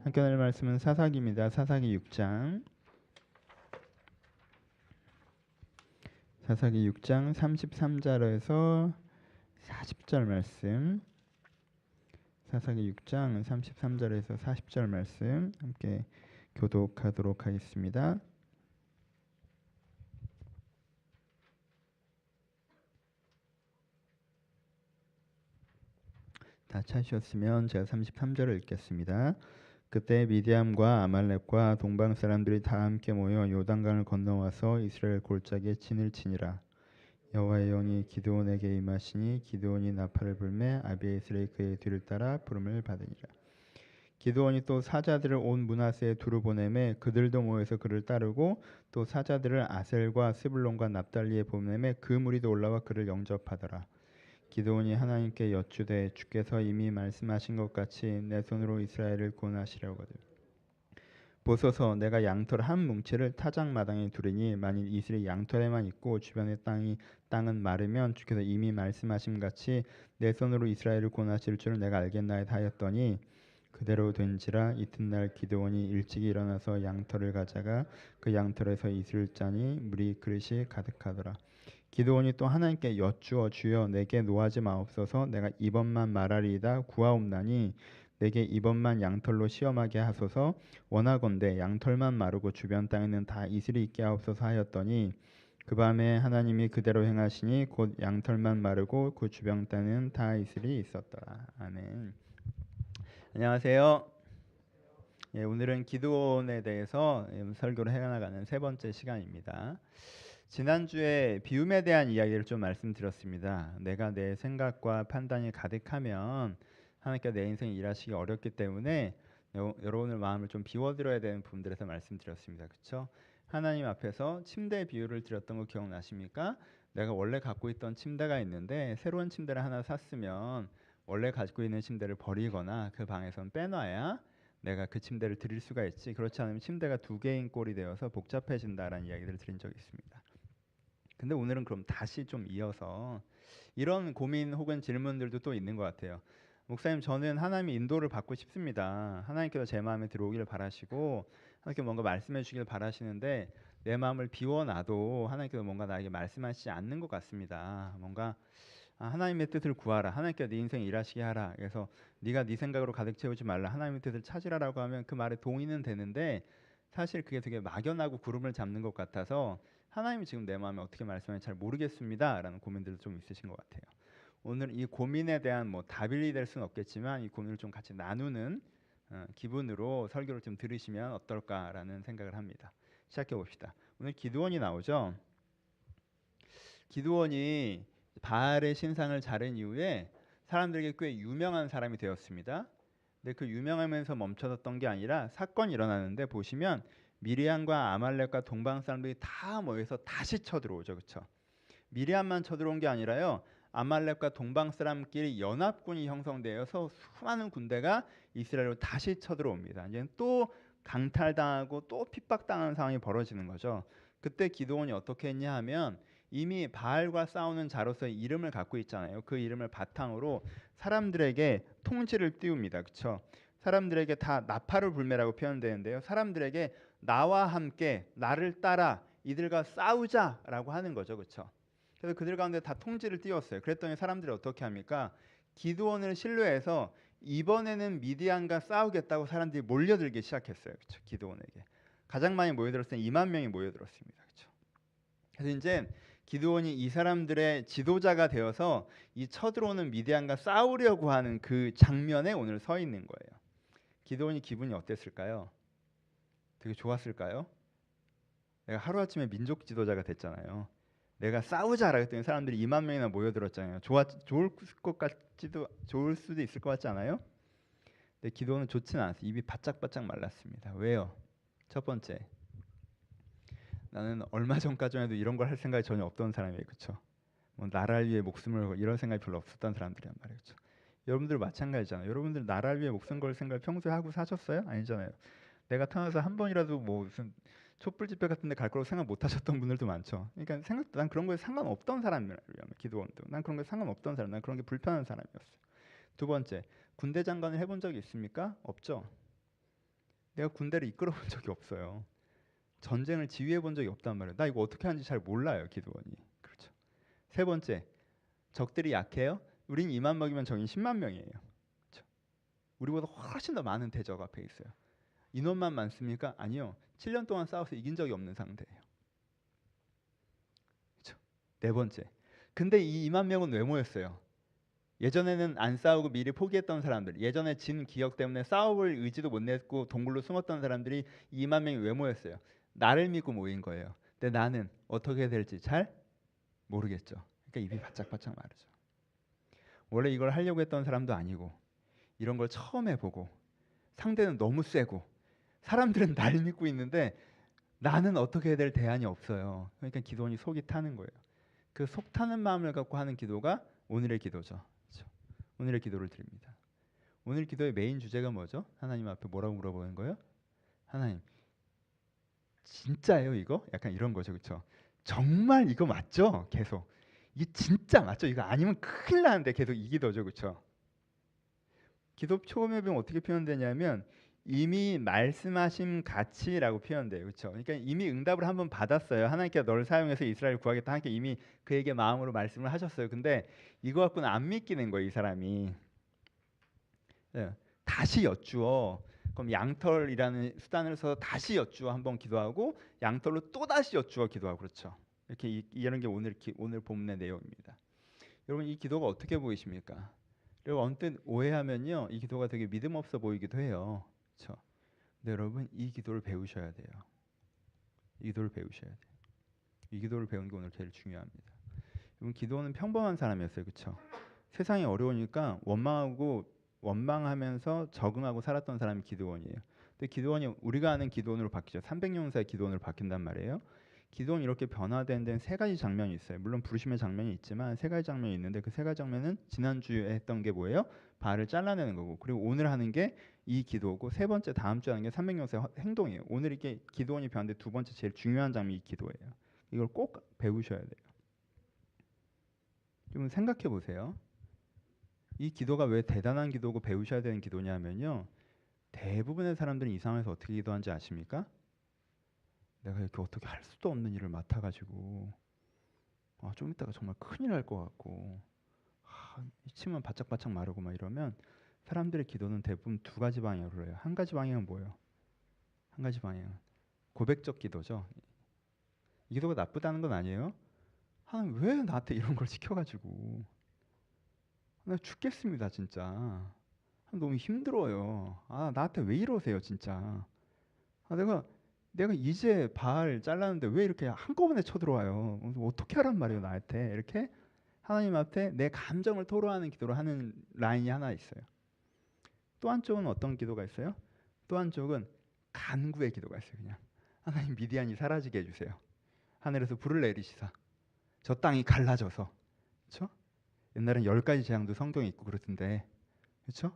함께 나눌 말씀은 사사기입니다. 사사기 6장 33절에서 40절 말씀. 사사기 6장 33절에서 40절 말씀 함께 교독하도록 하겠습니다. 다 찾으셨으면 제가 33절을 읽겠습니다. 그때 미디암과 아말렉과 동방 사람들이 다 함께 모여 요단강을 건너와서 이스라엘 골짜기에 진을 치니라. 여호와의 영이 기드온에게 임하시니 기드온이 나팔을 불매 아비에셀이 그의 뒤를 따라 부름을 받으니라. 기드온이 또 사자들을 온 므낫세에 두루 보내매 그들도 모여서 그를 따르고 또 사자들을 아셀과 스불론과 납달리에 보내매 그 무리도 올라와 그를 영접하더라. 기드온이 하나님께 여쭈되 주께서 이미 말씀하신 것 같이 내 손으로 이스라엘을 구원하시려거든. 보소서 내가 양털 한 뭉치를 타작마당에 두리니 만일 이슬이 양털에만 있고 주변의 땅은 마르면 주께서 이미 말씀하신 같이 내 손으로 이스라엘을 구원하실 줄을 내가 알겠나이다 하였더니 그대로 된지라. 이튿날 기드온이 일찍이 일어나서 양털을 가져가 그 양털에서 이슬을 짜니 물이 그릇이 가득하더라. 기드온이 또 하나님께 여쭈어 주여 내게 노하지 마옵소서 내가 이번만 말하리이다 구하옵나니 내게 이번만 양털로 시험하게 하소서 원하건대 양털만 마르고 주변 땅에는 다 이슬이 있게 하옵소서 하였더니 그 밤에 하나님이 그대로 행하시니 곧 양털만 마르고 그 주변 땅에는 다 이슬이 있었더라. 아멘. 안녕하세요. 예, 오늘은 기드온에 대해서 설교를 해나가는 세 번째 시간입니다. 지난주에 비움에 대한 이야기를 좀 말씀드렸습니다. 내가 내 생각과 판단이 가득하면 하나님께서 내 인생에 일하시기 어렵기 때문에 여러분의 마음을 좀 비워드려야 되는 부분들에서 말씀드렸습니다. 그렇죠? 하나님 앞에서 침대 비유를 드렸던 거 기억나십니까? 내가 원래 갖고 있던 침대가 있는데 새로운 침대를 하나 샀으면 원래 가지고 있는 침대를 버리거나 그 방에선 빼놔야 내가 그 침대를 드릴 수가 있지. 그렇지 않으면 침대가 두 개인 꼴이 되어서 복잡해진다라는 이야기를 드린 적이 있습니다. 근데 오늘은 그럼 다시 좀 이어서 이런 고민 혹은 질문들도 또 있는 것 같아요. 목사님, 저는 하나님의 인도를 받고 싶습니다. 하나님께서 제 마음에 들어오기를 바라시고 하나님께서 뭔가 말씀해 주길 바라시는데 내 마음을 비워놔도 하나님께서 뭔가 나에게 말씀하시지 않는 것 같습니다. 뭔가 하나님의 뜻을 구하라. 하나님께서 네 인생에 일하시게 하라. 그래서 네가 네 생각으로 가득 채우지 말라. 하나님의 뜻을 찾으라라고 하면 그 말에 동의는 되는데 사실 그게 되게 막연하고 구름을 잡는 것 같아서 하나님이 지금 내 마음에 어떻게 말씀하는지 잘 모르겠습니다라는 고민들도 좀 있으신 것 같아요. 오늘 이 고민에 대한 답이 될 수는 없겠지만 이 고민을 좀 같이 나누는 기분으로 설교를 좀 들으시면 어떨까라는 생각을 합니다. 시작해 봅시다. 오늘 기드온이 나오죠. 기드온이 바알의 신상을 자른 이후에 사람들에게 꽤 유명한 사람이 되었습니다. 근데 그 유명하면서 멈춰졌던 게 아니라 사건이 일어나는데 보시면 미리암과 아말렉과 동방 사람들이 다 모여서 다시 쳐들어오죠. 그렇죠? 미리암만 쳐들어온 게 아니라요. 아말렉과 동방 사람끼리 연합군이 형성되어서 수많은 군대가 이스라엘로 다시 쳐들어옵니다. 이제 또 강탈당하고 또 핍박당하는 상황이 벌어지는 거죠. 그때 기드온이 어떻게 했냐 하면 이미 바알과 싸우는 자로서의 이름을 갖고 있잖아요. 그 이름을 바탕으로 사람들에게 통치를 띄웁니다. 그렇죠? 사람들에게 다 나팔을 불매라고 표현되는데요. 사람들에게 나와 함께 나를 따라 이들과 싸우자라고 하는 거죠. 그렇죠? 그래서 그들 가운데 다 통지를 띄웠어요. 그랬더니 사람들이 어떻게 합니까? 기드온을 신뢰해서 이번에는 미디안과 싸우겠다고 사람들이 몰려들기 시작했어요. 그렇죠? 기드온에게 가장 많이 모여들었을 때 2만 명이 모여들었습니다. 그렇죠? 그래서 이제 기드온이 이 사람들의 지도자가 되어서 이 쳐들어오는 미디안과 싸우려고 하는 그 장면에 오늘 서 있는 거예요. 기드온이 기분이 어땠을까요? 되게 좋았을까요? 내가 하루아침에 민족 지도자가 됐잖아요. 내가 싸우자라 했더니 사람들이 2만 명이나 모여들었잖아요. 좋을 것 같지도 좋을 수도 있을 것 같지 않아요? 근데 기도는 좋지는 않았어요. 입이 바짝바짝 말랐습니다. 왜요? 첫 번째, 나는 얼마 전까지만 해도 이런 걸 할 생각이 전혀 없던 사람이에요. 그렇죠? 뭐 나라를 위해 목숨을 걸고 이런 생각이 별로 없었던 사람들이란 말이에요. 그렇죠? 여러분들 마찬가지잖아요. 여러분들 나라를 위해 목숨 걸 생각을 평소에 하고 사셨어요? 아니잖아요. 내가 태어나서 한 번이라도 뭐 무슨 촛불 집회 같은 데 갈 거라고 생각 못 하셨던 분들도 많죠. 그러니까 난 그런 거에 상관없던 사람이에요. 기도원도. 난 그런 거에 상관없던 사람. 난 그런 게 불편한 사람이었어요. 두 번째, 군대 장관을 해본 적이 있습니까? 없죠. 내가 군대를 이끌어 본 적이 없어요. 전쟁을 지휘해 본 적이 없단 말이에요. 나 이거 어떻게 하는지 잘 몰라요, 기도원이. 그렇죠. 세 번째, 적들이 약해요. 우린 2만 먹이면 적이 10만 명이에요. 그렇죠. 우리보다 훨씬 더 많은 대적 앞에 있어요. 인원만 많습니까? 아니요. 7년 동안 싸워서 이긴 적이 없는 상대예요. 그렇죠. 네 번째, 근데 이 2만 명은 왜 모였어요? 예전에는 안 싸우고 미리 포기했던 사람들, 예전에 진 기억 때문에 싸워볼 의지도 못 냈고 동굴로 숨었던 사람들이 2만 명이 왜 모였어요? 나를 믿고 모인 거예요. 근데 나는 어떻게 될지 잘 모르겠죠. 그러니까 입이 바짝바짝 마르죠. 원래 이걸 하려고 했던 사람도 아니고, 이런 걸 처음 해보고, 상대는 너무 세고, 사람들은 날 믿고 있는데 나는 어떻게 해야 될 대안이 없어요. 그러니까 기도원이 속이 타는 거예요. 그 속 타는 마음을 갖고 하는 기도가 오늘의 기도죠. 그렇죠? 오늘의 기도를 드립니다. 오늘 기도의 메인 주제가 뭐죠? 하나님 앞에 뭐라고 물어보는 거예요? 하나님, 진짜예요 이거? 약간 이런 거죠. 그렇죠? 정말 이거 맞죠? 계속 이게 진짜 맞죠? 이거 아니면 큰일 나는데 계속 이 기도죠. 그렇죠? 기도 초음의 병 어떻게 표현되냐면 이미 말씀하신 가치라고 표현돼요. 그렇죠? 그러니까 이미 응답을 한번 받았어요. 하나님께서 너를 사용해서 이스라엘을 구하겠다. 하나님께 이미 그에게 마음으로 말씀을 하셨어요. 근데 이거 갖고는 안 믿기는 거예요, 이 사람이. 네. 다시 여쭈어. 그럼 양털이라는 수단을 써서 다시 여쭈어 한번 기도하고 양털로 또 다시 여쭈어 기도하고. 그렇죠? 이렇게 이런 게 오늘 본문의 내용입니다. 여러분, 이 기도가 어떻게 보이십니까? 그리고 언뜻 오해하면요, 이 기도가 되게 믿음 없어 보이기도 해요. 그렇죠? 근데 여러분, 이 기도를 배우셔야 돼요. 이 기도를 배우셔야 돼요. 이 기도를 배우는 게 오늘 제일 중요합니다. 여러분, 기도는 평범한 사람이었어요. 그렇죠? 세상이 어려우니까 원망하면서 적응하고 살았던 사람이 기도원이에요. 근데 기도원이 우리가 아는 기도원으로 바뀌죠. 300년사의 기도원으로 바뀐단 말이에요. 기도원이 이렇게 변화된 데는 세 가지 장면이 있어요. 물론 부르심의 장면이 있지만 세 가지 장면이 있는데 그 세 가지 장면은 지난주에 했던 게 뭐예요? 바알을 잘라내는 거고, 그리고 오늘 하는 게 이 기도고, 세 번째 다음 주에 하는 게 300년사의 행동이에요. 오늘 이게 기도원이 변화된 두 번째 제일 중요한 장면이 이 기도예요. 이걸 꼭 배우셔야 돼요. 좀 생각해 보세요. 이 기도가 왜 대단한 기도고 배우셔야 되는 기도냐면요, 대부분의 사람들은 이 상황에서 어떻게 기도하는지 아십니까? 내가 이렇게 어떻게 할 수도 없는 일을 맡아가지고 좀 이따가 정말 큰일 날 것 같고 침은 바짝바짝 마르고 막 이러면 사람들의 기도는 대부분 두 가지 방향으로 해요. 한 가지 방향은 뭐예요? 한 가지 방향은 고백적 기도죠. 이 기도가 나쁘다는 건 아니에요. 하나님 왜 나한테 이런 걸 시켜가지고 나 죽겠습니다 진짜. 너무 힘들어요. 나한테 왜 이러세요 진짜. 내가 이제 바알 잘랐는데 왜 이렇게 한꺼번에 쳐들어와요. 어떻게 하란 말이에요 나한테. 이렇게 하나님 앞에 내 감정을 토로하는 기도를 하는 라인이 하나 있어요. 또 한쪽은 어떤 기도가 있어요? 또 한쪽은 간구의 기도가 있어요. 그냥 하나님 미디안이 사라지게 해주세요. 하늘에서 불을 내리시사 저 땅이 갈라져서. 그렇죠? 옛날엔 10가지 재앙도 성경에 있고 그렇던데, 그렇죠?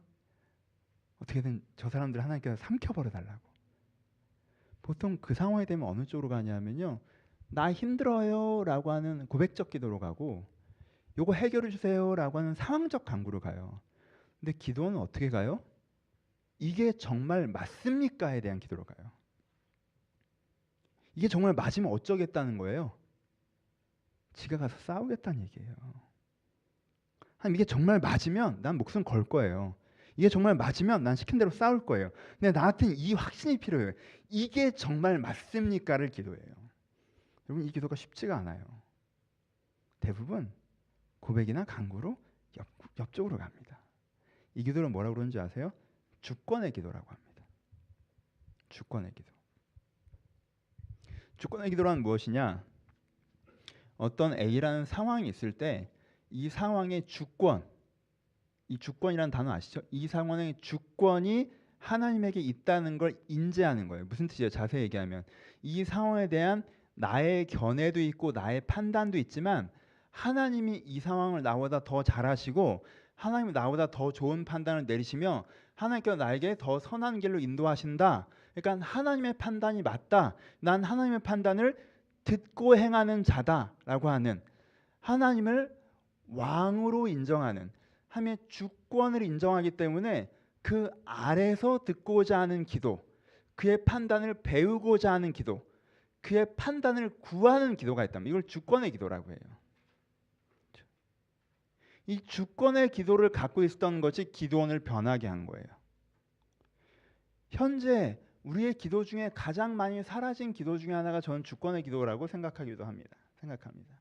어떻게든 저 사람들 하나님께서 삼켜버려 달라고. 보통 그 상황이 되면 어느 쪽으로 가냐면요, 나 힘들어요 라고 하는 고백적 기도로 가고, 요거 해결해 주세요 라고 하는 상황적 간구로 가요. 근데 기도는 어떻게 가요? 이게 정말 맞습니까에 대한 기도로 가요. 이게 정말 맞으면 어쩌겠다는 거예요? 지가 가서 싸우겠다는 얘기예요. 하나님, 이게 정말 맞으면 난 목숨 걸 거예요. 이게 정말 맞으면 난 시킨 대로 싸울 거예요. 근데 나한테는 이 확신이 필요해요. 이게 정말 맞습니까를 기도해요. 여러분, 이 기도가 쉽지가 않아요. 대부분 고백이나 간구로 옆쪽으로 갑니다. 이 기도를 뭐라고 그러는지 아세요? 주권의 기도라고 합니다. 주권의 기도. 주권의 기도란 무엇이냐? 어떤 A라는 상황이 있을 때 이 상황의 주권, 이 주권이라는 단어 아시죠? 이 상황의 주권이 하나님에게 있다는 걸 인지하는 거예요. 무슨 뜻이에요? 자세히 얘기하면 이 상황에 대한 나의 견해도 있고 나의 판단도 있지만 하나님이 이 상황을 나보다 더 잘하시고 하나님이 나보다 더 좋은 판단을 내리시며 하나님께서 나에게 더 선한 길로 인도하신다. 그러니까 하나님의 판단이 맞다. 난 하나님의 판단을 듣고 행하는 자다라고 하는, 하나님을 왕으로 인정하는, 하나님의 주권을 인정하기 때문에 그 아래서 듣고자 하는 기도, 그의 판단을 배우고자 하는 기도, 그의 판단을 구하는 기도가 있다면 이걸 주권의 기도라고 해요. 이 주권의 기도를 갖고 있었던 것이 기도원을 변하게 한 거예요. 현재 우리의 기도 중에 가장 많이 사라진 기도 중에 하나가 저는 주권의 기도라고 생각합니다.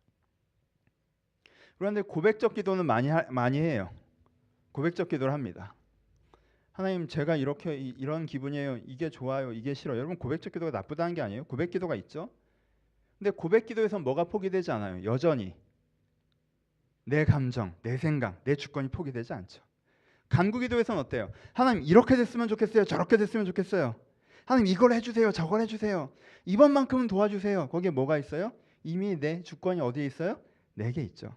그런데 고백적 기도는 많이 해요. 고백적 기도를 합니다. 하나님, 제가 이런 기분이에요. 이게 좋아요. 이게 싫어요. 여러분, 고백적 기도가 나쁘다는 게 아니에요. 고백 기도가 있죠. 근데 고백 기도에서 뭐가 포기되지 않아요. 여전히 내 감정, 내 생각, 내 주권이 포기되지 않죠. 간구 기도에서는 어때요? 하나님, 이렇게 됐으면 좋겠어요. 저렇게 됐으면 좋겠어요. 하나님, 이걸 해주세요. 저걸 해주세요. 이번만큼은 도와주세요. 거기에 뭐가 있어요? 이미 내 주권이 어디에 있어요? 내게 있죠.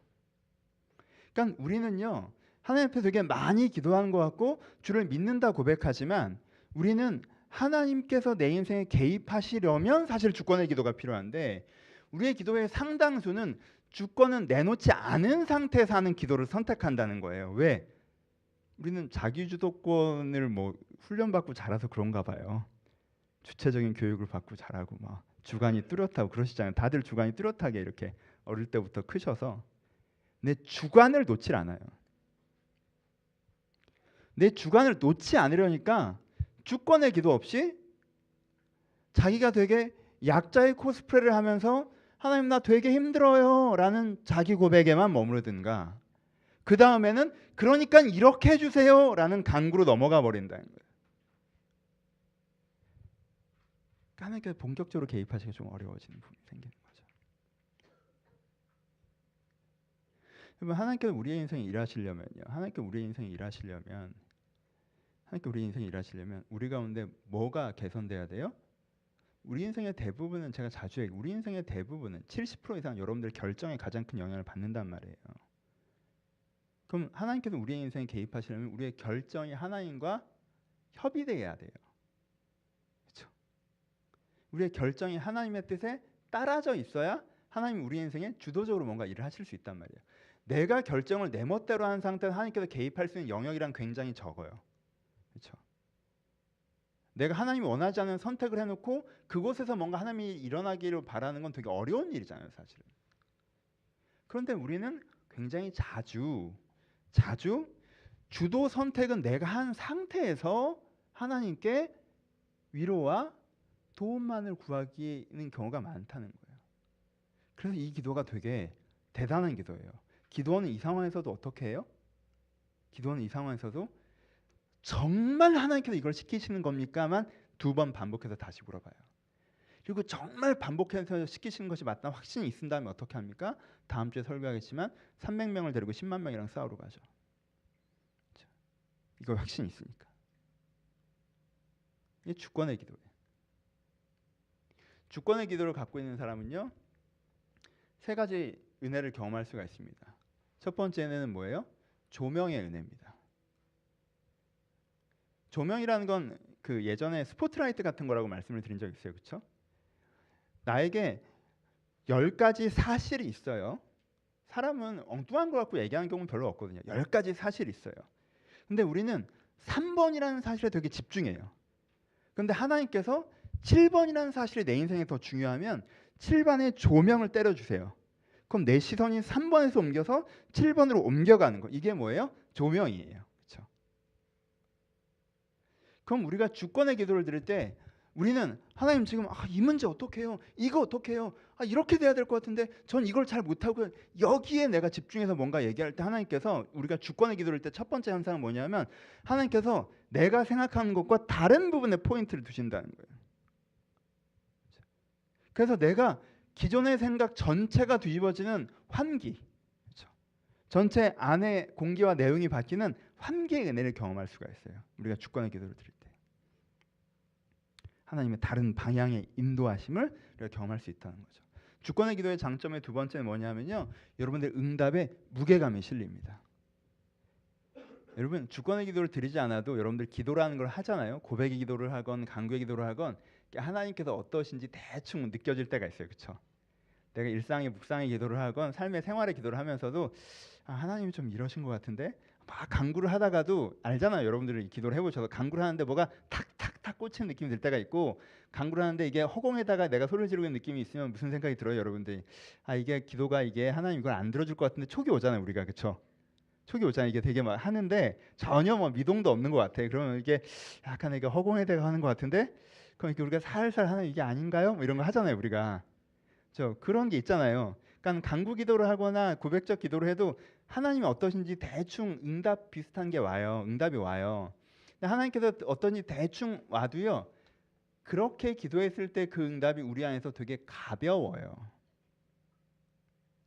그러니까 우리는요, 하나님 앞에 되게 많이 기도하는 것 같고 주를 믿는다 고백하지만 우리는 하나님께서 내 인생에 개입하시려면 사실 주권의 기도가 필요한데 우리의 기도의 상당수는 주권은 내놓지 않은 상태에서 하는 기도를 선택한다는 거예요. 왜? 우리는 자기주도권을 훈련받고 자라서 그런가 봐요. 주체적인 교육을 받고 자라고 막 주관이 뚜렷하고 그러시잖아요. 다들 주관이 뚜렷하게 이렇게 어릴 때부터 크셔서 내 주관을 놓질 않아요. 내 주관을 놓지 않으려니까 주권의 기도 없이 자기가 되게 약자의 코스프레를 하면서 하나님, 나 되게 힘들어요 라는 자기 고백에만 머무르든가 그 다음에는 그러니까 이렇게 해주세요 라는 간구로 넘어가 버린다는 거예요. 하나님께서 본격적으로 개입하시기가 좀 어려워지는 부분이 생기는 거죠. 여러분, 하나님께서 우리의 인생에 일하시려면요, 하나님께서 우리의 인생에 일하시려면 우리 가운데 뭐가 개선돼야 돼요? 우리 인생의 대부분은, 제가 자주 얘기해요, 우리 인생의 대부분은 70% 이상 여러분들 결정에 가장 큰 영향을 받는단 말이에요. 그럼 하나님께서 우리의 인생에 개입하시려면 우리의 결정이 하나님과 협의돼야 돼요. 그렇죠? 우리의 결정이 하나님의 뜻에 따라져 있어야 하나님 우리 인생에 주도적으로 뭔가 일을 하실 수 있단 말이에요. 내가 결정을 내 멋대로 한 상태에서 하나님께서 개입할 수 있는 영역이란 굉장히 적어요. 그렇죠? 내가 하나님이 원하지 않는 선택을 해놓고 그곳에서 뭔가 하나님이 일어나기를 바라는 건 되게 어려운 일이잖아요, 사실은. 그런데 우리는 굉장히 자주 주도 선택은 내가 한 상태에서 하나님께 위로와 도움만을 구하기는 경우가 많다는 거예요. 그래서 이 기도가 되게 대단한 기도예요. 기도원은 이 상황에서도 어떻게 해요? 기도원은 이 상황에서도 정말 하나님께서 이걸 시키시는 겁니까만 2번 반복해서 다시 물어봐요. 그리고 정말 반복해서 시키시는 것이 맞다 확신이 있은 다음에 어떻게 합니까? 다음 주에 설교하겠지만 300명을 데리고 10만 명이랑 싸우러 가죠. 이거 확신이 있으니까. 이게 주권의 기도예요. 주권의 기도를 갖고 있는 사람은요, 3가지 은혜를 경험할 수가 있습니다. 첫 번째는 뭐예요? 조명의 은혜입니다. 조명이라는 건 그 예전에 스포트라이트 같은 거라고 말씀을 드린 적 있어요. 그렇죠? 나에게 10가지 사실이 있어요. 사람은 엉뚱한 거 갖고 얘기하는 경우는 별로 없거든요. 10가지 사실이 있어요. 근데 우리는 3번이라는 사실에 되게 집중해요. 그런데 하나님께서 7번이라는 사실이 내 인생에 더 중요하면 7번의 조명을 때려주세요. 그럼 내 시선이 3번에서 옮겨서 7번으로 옮겨가는 거. 이게 뭐예요? 조명이에요. 그렇죠? 그럼 우리가 주권의 기도를 드릴 때 우리는 하나님 지금 이 문제 어떻게 해요? 이거 어떻게 해요? 이렇게 돼야 될 것 같은데 전 이걸 잘 못하고 여기에 내가 집중해서 뭔가 얘기할 때 하나님께서 우리가 주권의 기도를 때 첫 번째 현상은 뭐냐면 하나님께서 내가 생각하는 것과 다른 부분에 포인트를 두신다는 거예요. 그래서 내가 기존의 생각 전체가 뒤집어지는 환기, 그렇죠? 전체 안에 공기와 내용이 바뀌는 환기의 은혜를 경험할 수가 있어요. 우리가 주권의 기도를 드릴 때 하나님의 다른 방향의 인도하심을 우리가 경험할 수 있다는 거죠. 주권의 기도의 장점의 2번째는 뭐냐면요, 여러분들 응답에 무게감이 실립니다. 여러분, 주권의 기도를 드리지 않아도 여러분들 기도라는 걸 하잖아요. 고백의 기도를 하건 간구의 기도를 하건 하나님께서 어떠신지 대충 느껴질 때가 있어요. 그렇죠? 내가 일상의 묵상의 기도를 하건 삶의 생활의 기도를 하면서도 하나님이 좀 이러신 것 같은데 막 간구를 하다가도 알잖아요. 여러분들이 기도를 해보셔서 간구를 하는데 뭐가 탁탁 탁탁 꽂히는 느낌이 들 때가 있고, 간구를 하는데 이게 허공에다가 내가 소리를 지르고 있는 느낌이 있으면 무슨 생각이 들어요, 여러분들? 아, 이게 기도가 이게 하나님 이걸 안 들어줄 것 같은데 촉이 오잖아요, 우리가. 그렇죠? 촉이 오잖아요. 이게 되게 막 하는데 전혀 뭐 미동도 없는 것 같아. 그러면 이게 약간 이게 허공에다가 하는 것 같은데, 그럼 이렇게 우리가 살살 하는 이게 아닌가요? 뭐 이런 거 하잖아요, 우리가. 저 그런 게 있잖아요. 그러니까 간구 기도를 하거나 고백적 기도를 해도 하나님이 어떠신지 대충 응답 비슷한 게 와요. 응답이 와요. 근데 하나님께서 어떤지 대충 와도요, 그렇게 기도했을 때 그 응답이 우리 안에서 되게 가벼워요.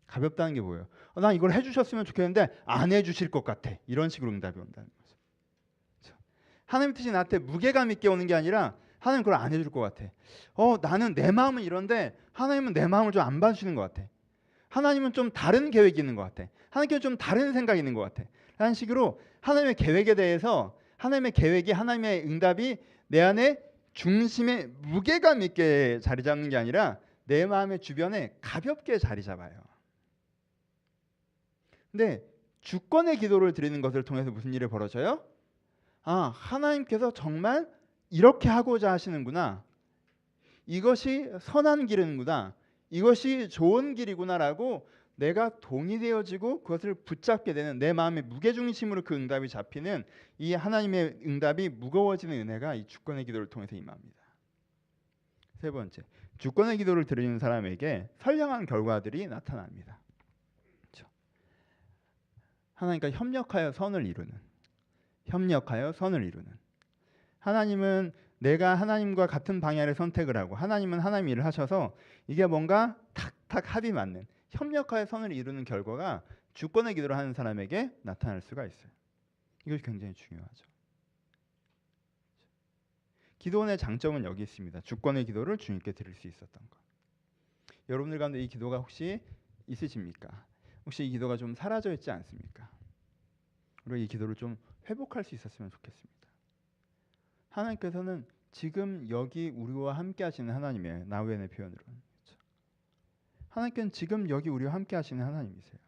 가볍다는 게 뭐예요? 난 이걸 해주셨으면 좋겠는데 안 해주실 것 같아. 이런 식으로 응답이 온다는 거죠. 그렇죠? 하나님 뜻이 나한테 무게감 있게 오는 게 아니라 하나님 그걸 안 해줄 것 같아. 나는 내 마음은 이런데 하나님은 내 마음을 좀 안 봐주시는 것 같아. 하나님은 좀 다른 계획이 있는 것 같아. 하나님께서 좀 다른 생각이 있는 것 같아. 라는 식으로 하나님의 계획에 대해서, 하나님의 계획이, 하나님의 응답이 내 안에 중심에 무게감 있게 자리 잡는 게 아니라 내 마음의 주변에 가볍게 자리 잡아요. 근데 주권의 기도를 드리는 것을 통해서 무슨 일이 벌어져요? 아, 하나님께서 정말 이렇게 하고자 하시는구나. 이것이 선한 길이구나. 이것이 좋은 길이구나라고 내가 동의되어지고 그것을 붙잡게 되는, 내 마음의 무게중심으로 그 응답이 잡히는, 이 하나님의 응답이 무거워지는 은혜가 이 주권의 기도를 통해서 임합니다. 세 번째, 주권의 기도를 드리는 사람에게 선량한 결과들이 나타납니다. 그렇죠? 하나님과 협력하여 선을 이루는, 협력하여 선을 이루는. 하나님은 내가 하나님과 같은 방향을 선택을 하고, 하나님은 하나님 일을 하셔서 이게 뭔가 탁탁 합이 맞는, 협력하여 선을 이루는 결과가 주권의 기도를 하는 사람에게 나타날 수가 있어요. 이것이 굉장히 중요하죠. 기도원의 장점은 여기 있습니다. 주권의 기도를 주님께 드릴 수 있었던 것. 여러분들 가운데 이 기도가 혹시 있으십니까? 혹시 이 기도가 좀 사라져 있지 않습니까? 우리가 이 기도를 좀 회복할 수 있었으면 좋겠습니다. 하나님께서는 지금 여기 우리와 함께 하시는 하나님이에요. 나우엔의 표현으로는. 그렇죠? 하나님께는 지금 여기 우리와 함께 하시는 하나님이세요.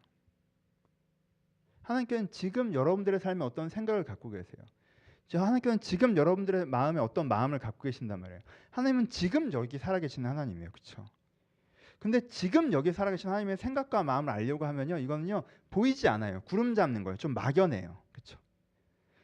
하나님께는 지금 여러분들의 삶에 어떤 생각을 갖고 계세요. 하나님께는 지금 여러분들의 마음에 어떤 마음을 갖고 계신단 말이에요. 하나님은 지금 여기 살아계시는 하나님이에요. 그렇죠? 근데 지금 여기 살아계신 하나님의 생각과 마음을 알려고 하면요, 이거는요 보이지 않아요. 구름 잡는 거예요. 좀 막연해요. 그렇죠?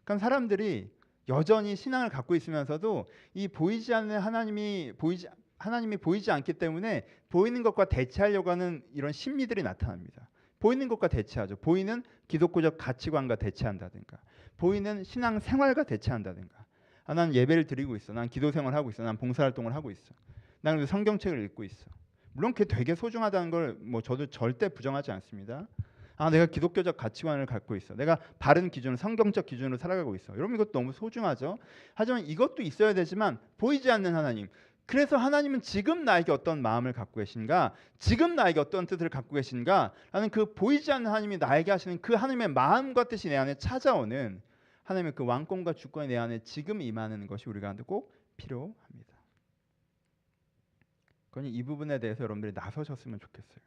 그러니까 사람들이 여전히 신앙을 갖고 있으면서도 이 보이지 않는 하나님이 보이지 않기 때문에 보이는 것과 대체하려고 하는 이런 심리들이 나타납니다. 보이는 것과 대체하죠. 보이는 기독교적 가치관과 대체한다든가, 보이는 신앙 생활과 대체한다든가. 난 예배를 드리고 있어. 난 기도 생활하고 있어. 난 봉사활동을 하고 있어. 난 성경책을 읽고 있어. 물론 그게 되게 소중하다는 걸 뭐 저도 절대 부정하지 않습니다. 내가 기독교적 가치관을 갖고 있어. 내가 바른 기준을, 성경적 기준으로 살아가고 있어. 여러분, 이것도 너무 소중하죠. 하지만 이것도 있어야 되지만 보이지 않는 하나님. 그래서 하나님은 지금 나에게 어떤 마음을 갖고 계신가, 지금 나에게 어떤 뜻을 갖고 계신가 라는 그 보이지 않는 하나님이 나에게 하시는 그 하나님의 마음과 뜻이 내 안에 찾아오는 하나님의 그 왕권과 주권이 내 안에 지금 임하는 것이 우리가 꼭 필요합니다. 그러니 이 부분에 대해서 여러분들이 나서셨으면 좋겠어요.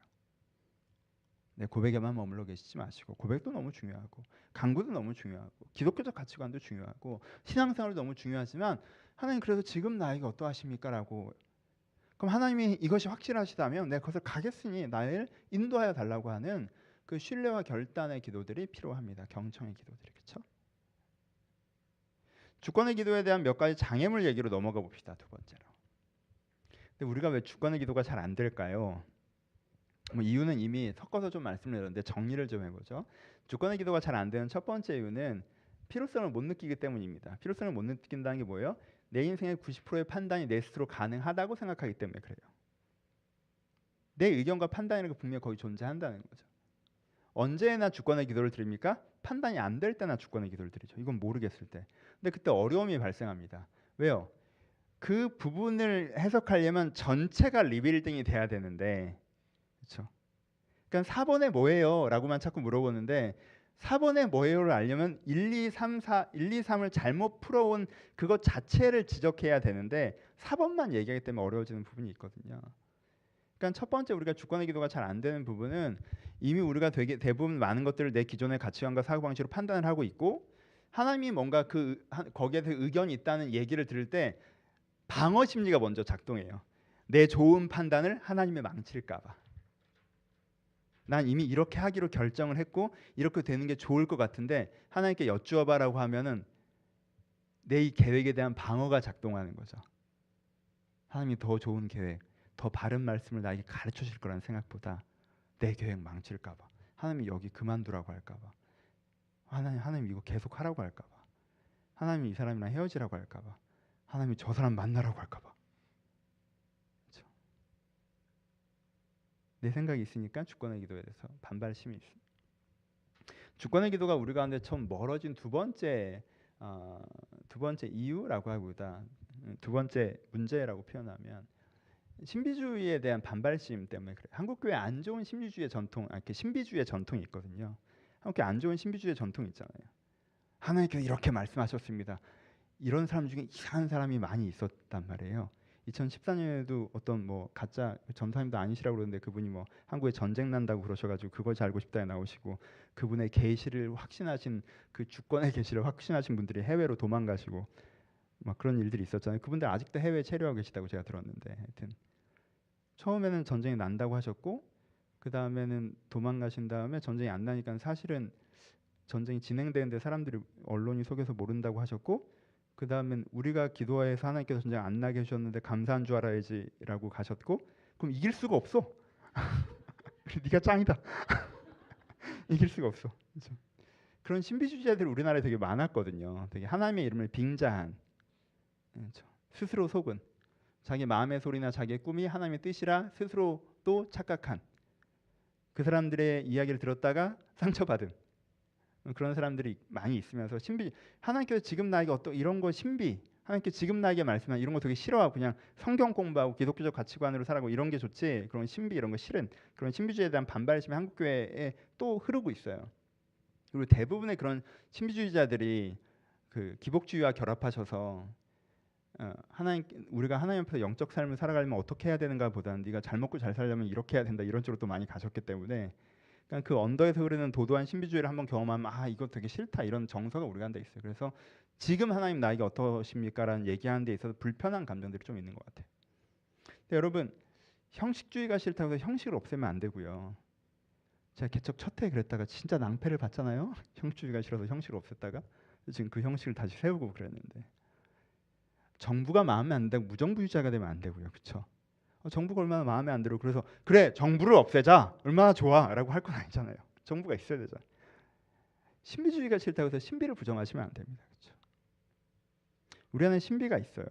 네, 고백에만 머물러 계시지 마시고, 고백도 너무 중요하고, 간구도 너무 중요하고, 기독교적 가치관도 중요하고, 신앙생활도 너무 중요하지만 하나님 그래서 지금 나에게 어떠하십니까? 라고. 그럼 하나님이 이것이 확실하시다면 내가 그것을 가겠으니 나를 인도하여 달라고 하는 그 신뢰와 결단의 기도들이 필요합니다. 경청의 기도들이. 그렇죠? 주권의 기도에 대한 몇 가지 장애물 얘기로 넘어가 봅시다. 두 번째로. 근데 우리가 왜 주권의 기도가 잘 안 될까요? 이유는 이미 섞어서 좀 말씀드렸는데 정리를 좀 해보죠. 주권의 기도가 잘 안 되는 첫 번째 이유는 필요성을 못 느끼기 때문입니다. 필요성을 못 느낀다는 게 뭐예요? 내 인생의 90%의 판단이 내 스스로 가능하다고 생각하기 때문에 그래요. 내 의견과 판단이라는 게 분명히 거기 존재한다는 거죠. 언제나 주권의 기도를 드립니까? 판단이 안 될 때나 주권의 기도를 드리죠. 이건 모르겠을 때. 근데 그때 어려움이 발생합니다. 왜요? 그 부분을 해석하려면 전체가 리빌딩이 돼야 되는데, 그렇죠? 그러니까 4번에 뭐예요? 라고만 자꾸 물어보는데 4번에 뭐예요를 알려면 1, 2, 3, 4, 1, 2, 3을 잘못 풀어온 그것 자체를 지적해야 되는데 4번만 얘기하기 때문에 어려워지는 부분이 있거든요. 그러니까 첫 번째 우리가 주권의 기도가 잘 안 되는 부분은 이미 우리가 되게 대부분 많은 것들을 내 기존의 가치관과 사고방식으로 판단을 하고 있고, 하나님이 뭔가 거기에 대해 의견이 있다는 얘기를 들을 때 방어 심리가 먼저 작동해요. 내 좋은 판단을 하나님의 망칠까 봐. 난 이미 이렇게 하기로 결정을 했고 이렇게 되는 게 좋을 것 같은데 하나님께 여쭈어봐라고 하면은 내 이 계획에 대한 방어가 작동하는 거죠. 하나님이 더 좋은 계획, 더 바른 말씀을 나에게 가르쳐 주실 거라는 생각보다 내 계획 망칠까 봐. 하나님이 여기 그만두라고 할까 봐. 하나님 이거 계속 하라고 할까 봐. 하나님이 이 사람이랑 헤어지라고 할까 봐. 하나님이 저 사람 만나라고 할까 봐. 그렇죠? 내 생각이 있으니까 주권의 기도에 대해서 반발심이 있습니다. 주권의 기도가 우리 가운데 처음 멀어진 두 번째 이유라고 하고다. 두 번째 문제라고 표현하면 신비주의에 대한 반발심 때문에 그래요. 한국 교회 안 좋은 신비주의의 전통, 신비주의의 전통이 있거든요. 한국 교회 안 좋은 신비주의의 전통이 있잖아요. 하나님께서 이렇게 말씀하셨습니다. 이런 사람 중에 이상한 사람이 많이 있었단 말이에요. 2014년에도 어떤 뭐 가짜 전사님도 아니시라고 그러는데 그분이 뭐 한국에 전쟁 난다고 그러셔가지고 그걸 알고 싶다에 나오시고 그분의 계시를 확신하신 그 주권의 계시를 확신하신 분들이 해외로 도망가시고 막 그런 일들이 있었잖아요. 그분들 아직도 해외에 체류하고 계시다고 제가 들었는데 하여튼 처음에는 전쟁이 난다고 하셨고 그 다음에는 도망가신 다음에 전쟁이 안 나니까 사실은 전쟁이 진행되는데 사람들이 언론이 속여서 모른다고 하셨고 그 다음엔 우리가 기도해서 하나님께서 전쟁 안 나게 해주셨는데 감사한 줄 알아야지라고 가셨고 그럼 이길 수가 없어. 네가 짱이다. 이길 수가 없어. 그렇죠? 그런 신비주의자들이 우리나라에 되게 많았거든요. 되게 하나님의 이름을 빙자한 그렇죠? 스스로 속은 자기 마음의 소리나 자기의 꿈이 하나님의 뜻이라 스스로도 착각한 그 사람들의 이야기를 들었다가 상처받은 그런 사람들이 많이 있으면서 하나님께서 지금 나에게 어떤 이런 거 하나님께 지금 나에게 말씀한 이런 거 되게 싫어하고 그냥 성경 공부하고 기독교적 가치관으로 살아고 이런 게 좋지 그런 신비 이런 거 싫은 그런 신비주의에 대한 반발심이 한국 교회에 또 흐르고 있어요. 그리고 대부분의 그런 신비주의자들이 그 기복주의와 결합하셔서 우리가 하나님 앞에서 영적 삶을 살아가려면 어떻게 해야 되는가 보다는 네가 잘 먹고 잘 살려면 이렇게 해야 된다 이런 쪽으로 또 많이 가셨기 때문에 그러니까 그 언더에서 흐르는 도도한 신비주의를 한번 경험하면 이거 되게 싫다 이런 정서가 우리 가운데 있어요. 그래서 지금 하나님 나에게 어떠십니까라는 얘기하는 데 있어서 불편한 감정들이 좀 있는 것 같아요. 근데 여러분 형식주의가 싫다고 해서 형식을 없애면 안 되고요. 제가 개척 첫 해 그랬다가 진짜 낭패를 봤잖아요. 형식주의가 싫어서 형식을 없앴다가 지금 그 형식을 다시 세우고 그랬는데 정부가 마음에 안 들고 무정부주의자가 되면 안 되고요. 그렇죠? 정부가 얼마나 마음에 안 들어 그래서 그래 정부를 없애자 얼마나 좋아라고 할 건 아니잖아요. 정부가 있어야 되잖아요. 신비주의가 싫다고 해서 신비를 부정하시면 안 됩니다. 그렇죠? 우리 안에 신비가 있어요.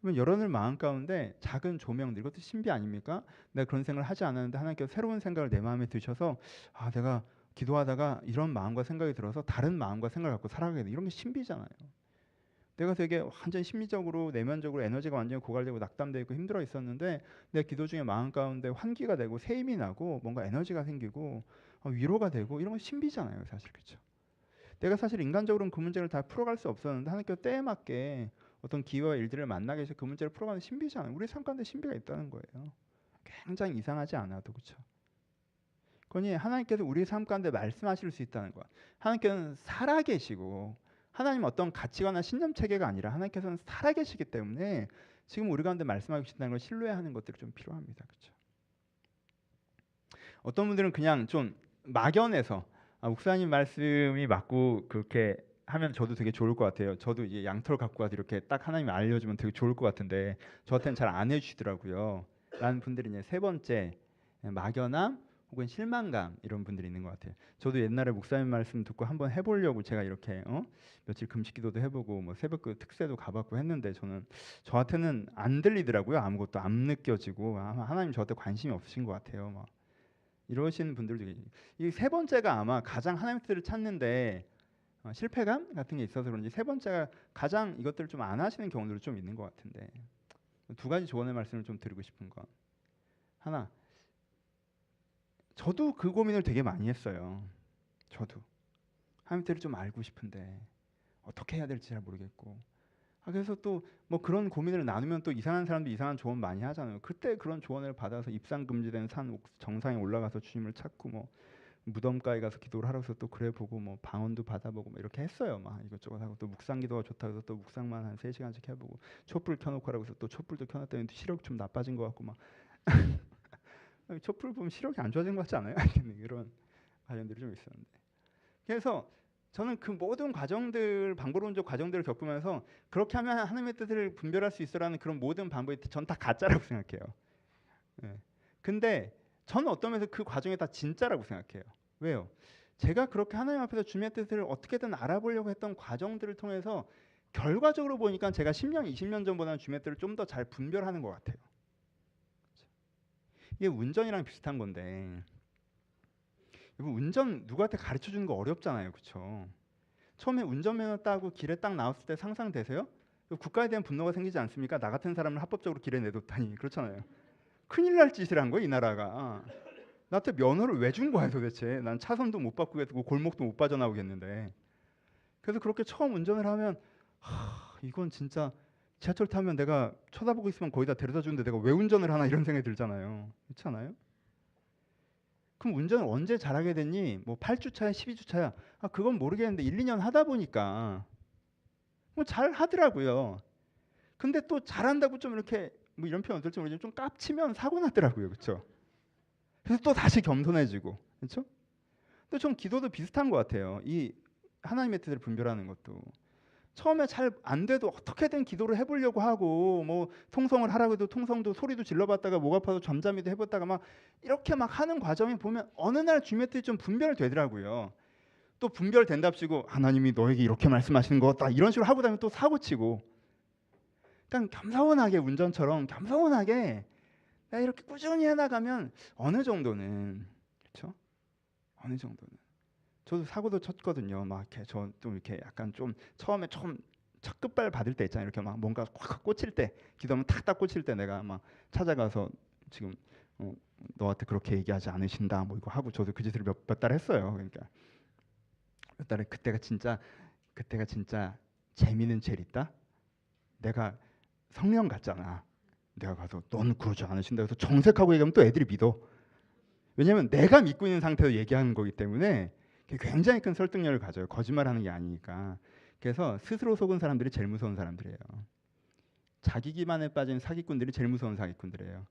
그러면 여러분들 마음 가운데 작은 조명들 이것도 신비 아닙니까? 내가 그런 생각을 하지 않았는데 하나님께서 새로운 생각을 내 마음에 드셔서 내가 기도하다가 이런 마음과 생각이 들어서 다른 마음과 생각을 갖고 살아가게 돼. 이런 게 신비잖아요. 내가 되게 완전 심리적으로 내면적으로 에너지가 완전히 고갈되고 낙담되고 힘들어 있었는데 내 기도 중에 마음 가운데 환기가 되고 새 힘이 나고 뭔가 에너지가 생기고 위로가 되고 이런 건 신비잖아요. 사실 그렇죠. 내가 사실 인간적으로는 그 문제를 다 풀어갈 수 없었는데 하나님께서 때에 맞게 어떤 기회와 일들을 만나게 해서 그 문제를 풀어가는 신비잖아요. 우리 삶 가운데 신비가 있다는 거예요. 굉장히 이상하지 않아도 그렇죠. 그러니 하나님께서 우리 삶 가운데 말씀하실 수 있다는 거야. 하나님께서는 살아계시고 하나님 어떤 가치관이나 신념 체계가 아니라 하나님께서는 살아계시기 때문에 지금 우리 가운데 말씀하고 계신다는 걸 신뢰하는 것들이 좀 필요합니다. 그렇죠? 어떤 분들은 그냥 좀 막연해서 목사님 말씀이 맞고 그렇게 하면 저도 되게 좋을 것 같아요. 저도 이제 양털 갖고 와서 이렇게 딱 하나님이 알려주면 되게 좋을 것 같은데 저한테는 잘 안 해주시더라고요. 라는 분들이 이제 세 번째 막연함 혹은 실망감 이런 분들이 있는 것 같아요. 저도 옛날에 목사님 말씀 듣고 한번 해보려고 제가 이렇게 며칠 금식기도도 해보고 뭐 새벽 특세도 가봤고 했는데 저한테는 안 들리더라고요. 아무것도 안 느껴지고 하나님 저한테 관심이 없으신 것 같아요. 막 이러시는 분들도 계시죠. 이 세 번째가 아마 가장 하나님의 뜻을 찾는데 실패감 같은 게 있어서 그런지 세 번째가 가장 이것들을 좀 안 하시는 경우들도 좀 있는 것 같은데 두 가지 조언의 말씀을 좀 드리고 싶은 건 하나 저도 그 고민을 되게 많이 했어요. 저도 하나님 뜻을 좀 알고 싶은데 어떻게 해야 될지 잘 모르겠고 그래서 또 뭐 그런 고민을 나누면 또 이상한 사람도 이상한 조언 많이 하잖아요. 그때 그런 조언을 받아서 입상 금지된 산 정상에 올라가서 주님을 찾고 뭐 무덤가에 가서 기도를 하러서 또 그래 보고 뭐 방언도 받아보고 뭐 이렇게 했어요. 막 이것저것 하고 또 묵상 기도가 좋다고 해서 또 묵상만 한 3시간씩 해보고 촛불 켜놓고 하라고 해서 또 촛불도 켜놨더니 시력이 좀 나빠진 것 같고 막 촛불 보면 시력이 안 좋아진 것 같지 않아요? 이런 관련들이 좀 있었는데 그래서 저는 그 모든 과정들 방법론적 과정들을 겪으면서 그렇게 하면 하나님의 뜻을 분별할 수 있어라는 그런 모든 방법이 전 다 가짜라고 생각해요. 예. 근데 저는 어떤 면에서 그 과정이 다 진짜라고 생각해요. 왜요? 제가 그렇게 하나님 앞에서 주님의 뜻을 어떻게든 알아보려고 했던 과정들을 통해서 결과적으로 보니까 제가 10년, 20년 전보다는 주님의 뜻을 좀 더 잘 분별하는 것 같아요. 이게 운전이랑 비슷한 건데 운전 누구한테 가르쳐 주는 거 어렵잖아요. 그렇죠? 처음에 운전면허 따고 길에 딱 나왔을 때 상상되세요? 국가에 대한 분노가 생기지 않습니까? 나 같은 사람을 합법적으로 길에 내뒀다니. 그렇잖아요. 큰일 날 짓을 한 거야 이 나라가. 나한테 면허를 왜 준 거야 도대체. 난 차선도 못 바꾸겠고 골목도 못 빠져나오겠는데. 그래서 그렇게 처음 운전을 하면 이건 진짜 지하철 타면 내가 쳐다보고 있으면 거의 다 데려다 주는데 내가 왜 운전을 하나 이런 생각이 들잖아요. 그렇지 않아요? 그럼 운전을 언제 잘하게 됐니? 뭐 8주차야 12주차야? 그건 모르겠는데 1, 2년 하다 보니까 뭐 잘 하더라고요. 근데 또 잘한다고 좀 이렇게 뭐 이런 표현 어떨지 모르지만 좀 깝치면 사고 나더라고요. 그렇죠? 그래서 또 다시 겸손해지고. 그렇죠? 근데 좀 기도도 비슷한 것 같아요. 이 하나님의 뜻을 분별하는 것도. 처음에 잘 안 돼도 어떻게든 기도를 해보려고 하고 뭐 통성을 하라고 해도 통성도 소리도 질러봤다가 목 아파서 잠잠히도 해봤다가 막 이렇게 막 하는 과정에 보면 어느 날 주님의 뜻이 좀 분별되더라고요. 또 분별된답시고 하나님이 너에게 이렇게 말씀하시는 거 같다 이런 식으로 하고 다니면 또 사고치고. 그러니까 겸손하게 운전처럼 겸손하게 이렇게 꾸준히 해나가면 어느 정도는 그렇죠? 어느 정도는 저도 사고도 쳤거든요. 막 이렇게 저 좀 이렇게 약간 좀 처음에 좀 첫 끝발 받을 때 있잖아요. 이렇게 막 뭔가 꽉 꽂힐 때 기도하면 탁딱 꽂힐 때 내가 막 찾아가서 지금 너한테 그렇게 얘기하지 않으신다 뭐 이거 하고 저도 그 짓을 몇 달 했어요. 그러니까 몇 달에 그때가 진짜 재미는 제일 있다. 내가 성령 같잖아. 내가 가서 넌 그러지 않으신다 해서 정색하고 얘기하면 또 애들이 믿어. 왜냐면 내가 믿고 있는 상태에서 얘기하는 거기 때문에 굉장히 큰 설득력을 가져요. 거짓말하는 게 아니니까. 그래서 스스로 속은 사람들이 제일 무서운 사람들이에요. 자기 기만에 빠진 사기꾼들이 제일 무서운 사기꾼들이에요.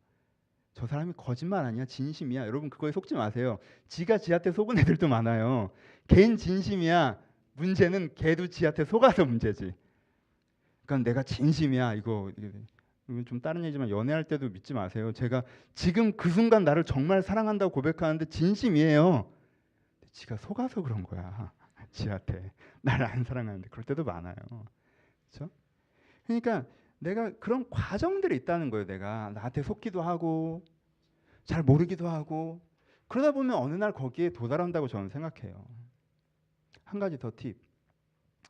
저 사람이 거짓말 아니야? 진심이야? 여러분 그거에 속지 마세요. 지가 지한테 속은 애들도 많아요. 걔는 진심이야. 문제는 걔도 지한테 속아서 문제지. 그러니까 내가 진심이야. 이건 좀 다른 얘기지만 연애할 때도 믿지 마세요. 제가 지금 그 순간 나를 정말 사랑한다고 고백하는데 진심이에요. 지가 속아서 그런 거야. 지한테 나를 안 사랑하는데 그럴 때도 많아요. 그렇죠? 그러니까 내가 그런 과정들이 있다는 거예요. 내가 나한테 속기도 하고 잘 모르기도 하고 그러다 보면 어느 날 거기에 도달한다고 저는 생각해요. 한 가지 더 팁.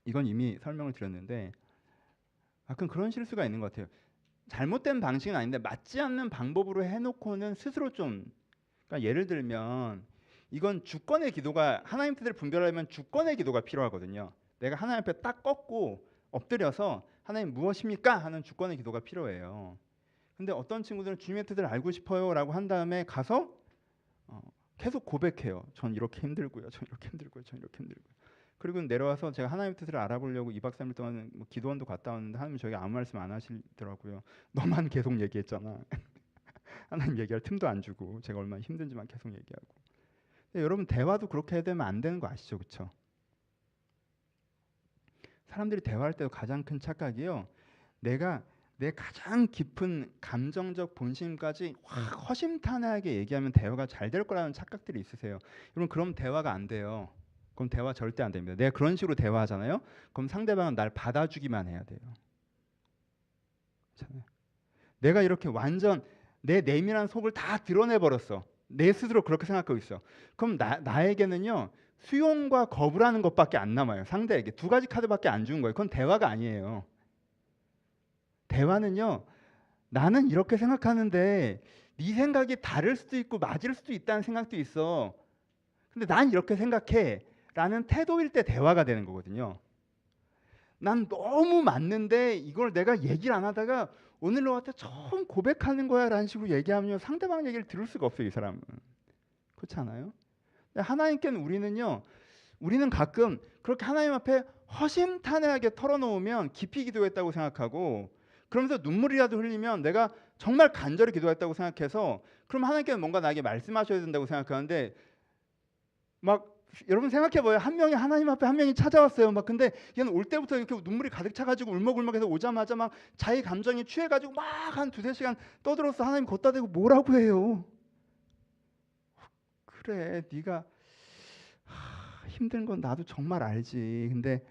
이건 이미 설명을 드렸는데 가끔 그런 실수가 있는 것 같아요. 잘못된 방식은 아닌데 맞지 않는 방법으로 해놓고는 스스로 좀 그러니까 예를 들면 이건 주권의 기도가 하나님 뜻을 분별하려면 주권의 기도가 필요하거든요. 내가 하나님 앞에 딱 꺾고 엎드려서 하나님 무엇입니까? 하는 주권의 기도가 필요해요. 근데 어떤 친구들은 주님의 뜻을 알고 싶어요라고 한 다음에 가서 계속 고백해요. 전 이렇게 힘들고요. 전 이렇게 힘들고요. 전 이렇게 힘들고요. 그리고 내려와서 제가 하나님 뜻을 알아보려고 2박 3일 동안 뭐 기도원도 갔다 왔는데 하나님 저에게 아무 말씀 안 하시더라고요. 너만 계속 얘기했잖아. 하나님 얘기할 틈도 안 주고 제가 얼마나 힘든지만 계속 얘기하고. 여러분 대화도 그렇게 해야 되면 안 되는 거 아시죠? 그렇죠? 사람들이 대화할 때도 가장 큰 착각이요. 내가 내 가장 깊은 감정적 본심까지 확 허심탄회하게 얘기하면 대화가 잘 될 거라는 착각들이 있으세요. 여러분 그럼 대화가 안 돼요. 그럼 대화 절대 안 됩니다. 내가 그런 식으로 대화하잖아요. 그럼 상대방은 날 받아주기만 해야 돼요. 그렇잖아요. 내가 이렇게 완전 내 내면한 속을 다 드러내 버렸어. 내 스스로 그렇게 생각하고 있어. 그럼 나에게는요 수용과 거부라는 것밖에 안 남아요. 상대에게 두 가지 카드밖에 안 주는 거예요. 그건 대화가 아니에요. 대화는요 나는 이렇게 생각하는데 네 생각이 다를 수도 있고 맞을 수도 있다는 생각도 있어. 근데 난 이렇게 생각해 라는 태도일 때 대화가 되는 거거든요. 난 너무 맞는데 이걸 내가 얘기를 안 하다가 오늘 너한테 처음 고백하는 거야 라는 식으로 얘기하면 상대방 얘기를 들을 수가 없어요. 이 사람은. 그렇지 않아요? 하나님께는 우리는 가끔 그렇게 하나님 앞에 허심탄회하게 털어놓으면 깊이 기도했다고 생각하고, 그러면서 눈물이라도 흘리면 내가 정말 간절히 기도했다고 생각해서 그럼 하나님께는 뭔가 나에게 말씀하셔야 된다고 생각하는데, 막 여러분 생각해봐요. 한 명이 하나님 앞에 한 명이 찾아왔어요. 막 근데 얘는 올 때부터 이렇게 눈물이 가득 차가지고 울먹울먹해서 오자마자 막 자기 감정이 취해가지고 막 한 2-3시간 떠들어서 하나님 걷다 대고 뭐라고 해요. 그래, 네가 힘든 건 나도 정말 알지. 근데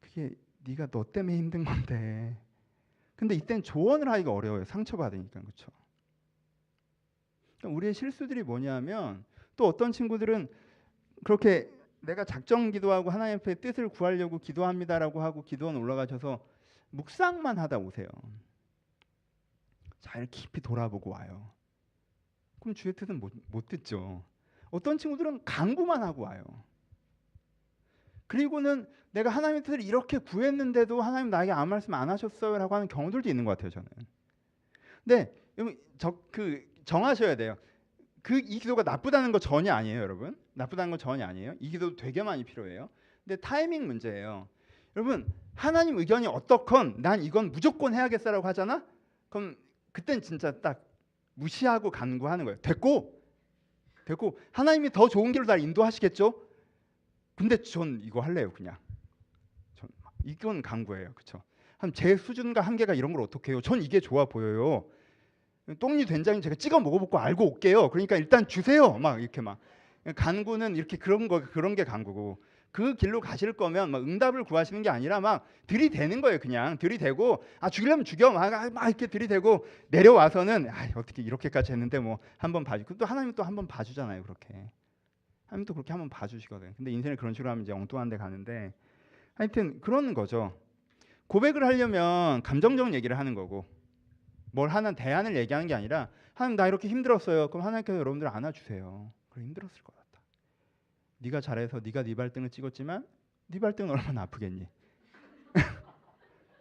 그게 네가 너 때문에 힘든 건데. 근데 이땐 조언을 하기가 어려워요. 상처받으니까. 그렇죠? 우리의 실수들이 뭐냐면, 또 어떤 친구들은 그렇게 내가 작정 기도하고 하나님 앞에 뜻을 구하려고 기도합니다라고 하고 기도원 올라가셔서 묵상만 하다 오세요. 잘 깊이 돌아보고 와요. 그럼 주의 뜻은 못 듣죠. 어떤 친구들은 강구만 하고 와요. 그리고는 내가 하나님의 뜻을 이렇게 구했는데도 하나님 나에게 아무 말씀 안 하셨어요 라고 하는 경우들도 있는 것 같아요. 저는. 근데 정하셔야 돼요. 이 기도가 나쁘다는 거 전혀 아니에요. 여러분, 나쁘다는 거 전혀 아니에요. 이 기도도 되게 많이 필요해요. 근데 타이밍 문제예요. 여러분, 하나님 의견이 어떻건 난 이건 무조건 해야겠어라고 하잖아. 그럼 그땐 진짜 딱 무시하고 간구하는 거예요. 됐고 하나님이 더 좋은 길로 날 인도하시겠죠. 근데 전 이거 할래요. 그냥 이건 강구예요. 그렇죠? 제 수준과 한계가 이런 걸 어떻게 해요? 전 이게 좋아 보여요. 똥이 된장이 제가 찍어 먹어보고 알고 올게요. 그러니까 일단 주세요. 막 이렇게 막 간구는 이렇게 그런 게 간구고, 그 길로 가실 거면 막 응답을 구하시는 게 아니라 막 들이대는 거예요. 그냥 들이대고 죽이려면 죽여 막 이렇게 들이대고 내려와서는 어떻게 이렇게까지 했는데 뭐 한번 봐주. 또 하나님 또 한번 봐주잖아요. 그렇게 하나님 또 그렇게 한번 봐주시거든. 근데 인생을 그런 식으로 하면 이제 엉뚱한 데 가는데, 하여튼 그런 거죠. 고백을 하려면 감정적인 얘기를 하는 거고, 뭘 하는 대안을 얘기하는 게 아니라, 하나님 나 이렇게 힘들었어요. 그럼 하나님께서 여러분들 안아주세요. 그래, 힘들었을 것 같다. 네가 잘해서 네가 네 발등을 찍었지만 네 발등은 얼마나 아프겠니?